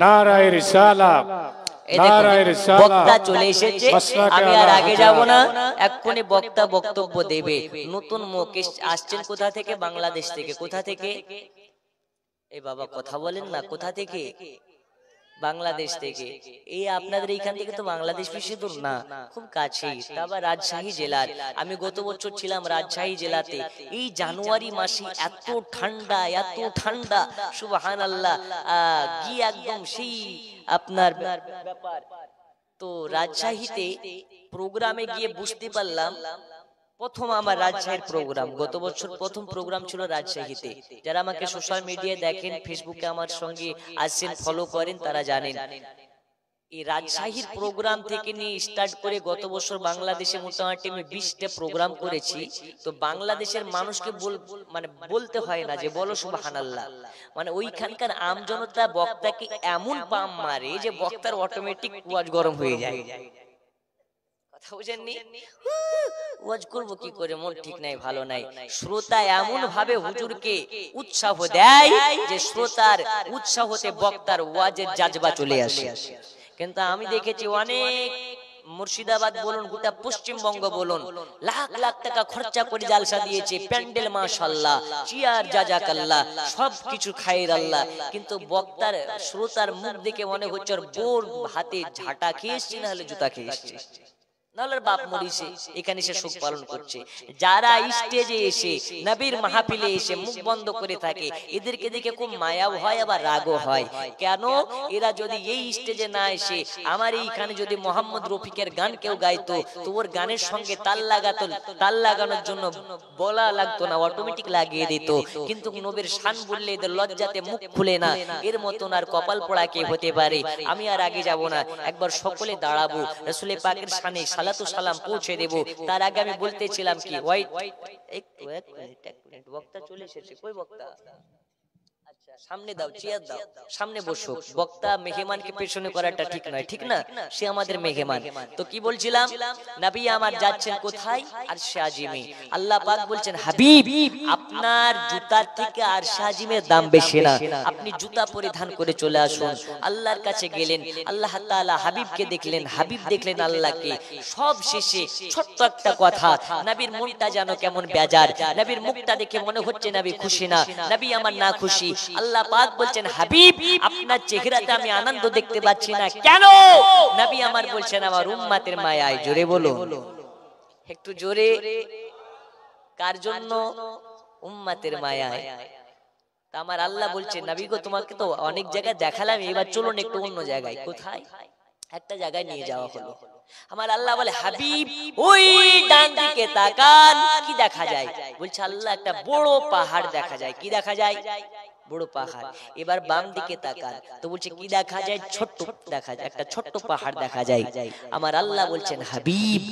নারায়ে রিসালাত, নারায়ে রিসালাত। বক্তা চলে এসেছে, আমি আর আগে যাব না, এক্ষুনি বক্তা বক্তব্য দেবে। নতুন মুখ আসছেন কোথা থেকে? বাংলাদেশ থেকে। কোথা থেকে? এই বাবা কথা বলেন না, কোথা থেকে? বাংলাদেশ থেকে। এই আপনাদের এইখান থেকে তো বাংলাদেশ বেশি দূর না, খুব কাছেই, তা আবার রাজশাহী জেলার। আমি গত বছর ছিলাম রাজশাহী জেলাতে। এই জানুয়ারি মাসে এত ঠান্ডা, এত ঠান্ডা, সুবহানাল্লাহ, গিয়ে একদম সেই আপনার ব্যাপার। তো রাজশাহীতে প্রোগ্রামে গিয়ে বুঝতে পারলাম প্রথম আমার রাজশাহীর প্রোগ্রাম, গত বছর প্রথম প্রোগ্রাম ছিল রাজশাহীতে। যারা আমাকে সোশ্যাল মিডিয়ায় দেখেন, ফেসবুকে আমার সঙ্গে আসছেন, ফলো করেন, তারা জানেন এই রাজশাহীর প্রোগ্রাম থেকে নিয়ে স্টার্ট করে গত বছর বাংলাদেশে মোটামুটি আমি 20টা প্রোগ্রাম করেছি। তো বাংলাদেশের মানুষকে মানে বলতে হয় না যে বলো সুবহানাল্লাহ, মানে ওইখানকার আমজনতা বক্তাকে এমন পাম মারে যে বক্তার অটোমেটিক ওয়াজ গরম হয়ে যায়। কথা বুঝেননি? ওয়াজ করবো কি করে, মন ঠিক নাই, ভালো নাই। শ্রোতা এমন ভাবে হুজুরকে উৎসাহ দেয় যে শ্রোতার উৎসাহতে বক্তার ওয়াজের জাজবা চলে আসে। কিন্তু আমি দেখেছি অনেক মুর্শিদাবাদ বলুন, গোটা পশ্চিমবঙ্গ বলুন, লাখ লাখ টাকা খরচা করে জালসা দিয়েছে, প্যান্ডেল মাশাআল্লাহ, চিয়ার জাজাকাল্লাহ, সবকিছু খায়ের আল্লাহ, কিন্তু বক্তার শ্রোতার মুখ দেখে মনে হচ্ছে ওর বোর হাতে ঝাঁটা খেয়ে এসছে, না হলে জুতা খেয়ে এসছে, নাহলে বাপ মরিছে, এখানে সে শোক পালন করছে। যারা স্টেজে এসে নবীর মাহফিলে এসে মুখ বন্ধ করে থাকে, এদেরকে দেখে খুব মায়াও হয়, আবার রাগও হয়। কেন? এরা যদি এই স্টেজে না এসে আমার এইখানে যদি মোহাম্মদ রফিকের গান কেউ গাইতো, তো ওর গানের সঙ্গে তাল লাগাতো, তাল লাগানোর জন্য বলা লাগতো না, অটোমেটিক লাগিয়ে দিত। কিন্তু নবীর শান বললে এদের লজ্জাতে মুখ খুলে না। এর মতন আর কপাল পোড়া কে হতে পারে? আমি আর আগে যাব না, একবার সকলে দাঁড়াবো, রাসূল পাকের শানে সালাতু সালাম পৌঁছে দেব। তার আগে আমি বলতেছিলাম কি, ওয়াইট এক মিনিট, বক্তা চলে এসেছে। কই বক্তা? আচ্ছা, সামনে দাও, চেয়ার দাও, সামনে বসো। বক্তা মেহমানকে পেছনে করাটা ঠিক নয়, ঠিক না? সে আমাদের মেহমান। তো কি বলছিলাম, নবী আমার যাচ্ছেন কোথায়? আরশে আজিমে। আল্লাহ পাক বলছেন, হাবিব আপনার জুতার থেকে আরশে আজিমের দাম বেশি না, আপনি জুতা পরিধান করে চলে আসুন। আল্লাহর কাছে গেলেন, আল্লাহ তাআলা হাবিবকে দেখলেন, হাবিব দেখলেন আল্লাহকে। সব শেষে ছোট্ট একটা কথা, নবীর মনটা যেন কেমন বেজার, নবীর মুখটা দেখে মনে হচ্ছে নবী খুশি না, নবী আমার না খুশি। আল্লাহ পাক বলছেন, হাবিব আপনার চেহারাতে আমি আনন্দ দেখতে পাচ্ছি না, কেন? নবী আমার বলছেন, আমার উম্মতের মায়ায়। জোরে বলো, একটু জোরে। কার জন্য? উম্মতের মায়ায়। তা আমার আল্লাহ বলছেন, নবী গো তোমাকে তো অনেক জায়গায় দেখালাম, এবার চলুন একটু অন্য জায়গায়। কোথায়? একটা জায়গায় নিয়ে যাওয়া হলো। আমার আল্লাহ বলে, হাবিব ওই ডান দিকে তাকান, কি দেখা যায়? বলছে আল্লাহ একটা বড় পাহাড় দেখা যায়। কি দেখা যায়? বড় পাহাড়। এবার বাম দিকে তাকান, তো বলছে কি দেখা যায়? ছোট্ট দেখা যায়, একটা ছোট্ট পাহাড় দেখা যায়। আমার আল্লাহ বলছেন, হাবিব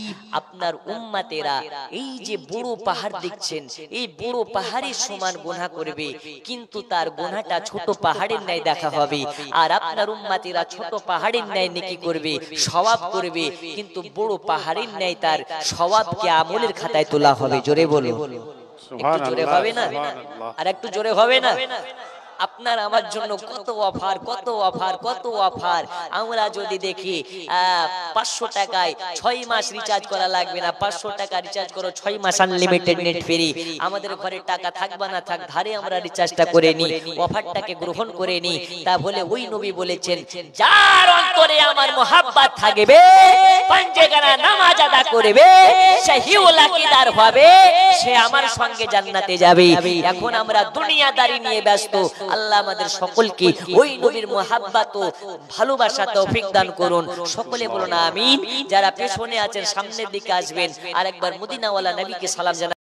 আপনার উম্মতেরা এই যে বড় পাহাড় দেখছেন, এই বড় পাহাড়ের সমান গুনাহ করবে, কিন্তু তার গুনাহটা ছোট পাহাড়ের ন্যায় দেখা হবে। আর আপনার উম্মতেরা ছোট পাহাড়ের ন্যায় নেকি করবে, সওয়াব করবে, কিন্তু বড় পাহাড়ের ন্যায় তার সওয়াবকে আমলের খাতায় তোলা হবে। জোরে বলো, একটু জোরে হবে না? আর একটু জোরে হবে না? আপনার আমার জন্য কত অফার, কত অফার, কত অফার। আমরা যদি দেখি 500 টাকায় 6 মাস রিচার্জ করা লাগবে না, 500 টাকা রিচার্জ করো, 6 মাস আনলিমিটেড নেট ফ্রি। আমাদের ঘরে টাকা থাকবা না থাক, ধারে আমরা রিচার্জটা করে নি, অফারটাকে গ্রহণ করে নি। তাহলে ওই নবী বলেছেন, যার অন্তরে আমার মোহাব্বত থাকবে, পাঁচগানা নামাজ আদা করবে, সহিউল আকীদার হবে, সে আমার সঙ্গে জান্নাতে যাবে। এখন আমরা দুনিয়াদারি নিয়ে ব্যস্ত। আল্লাহ আমাদের সকলকে ওই নবীর মোহাব্বত ও ভালোবাসা তৌফিক দান করুন। সকলে বলুন আমিন। যারা পেছনে আছেন সামনের দিকে আসবেন, আর একবার মদিনাওয়ালা নবীকে সালাম জানান।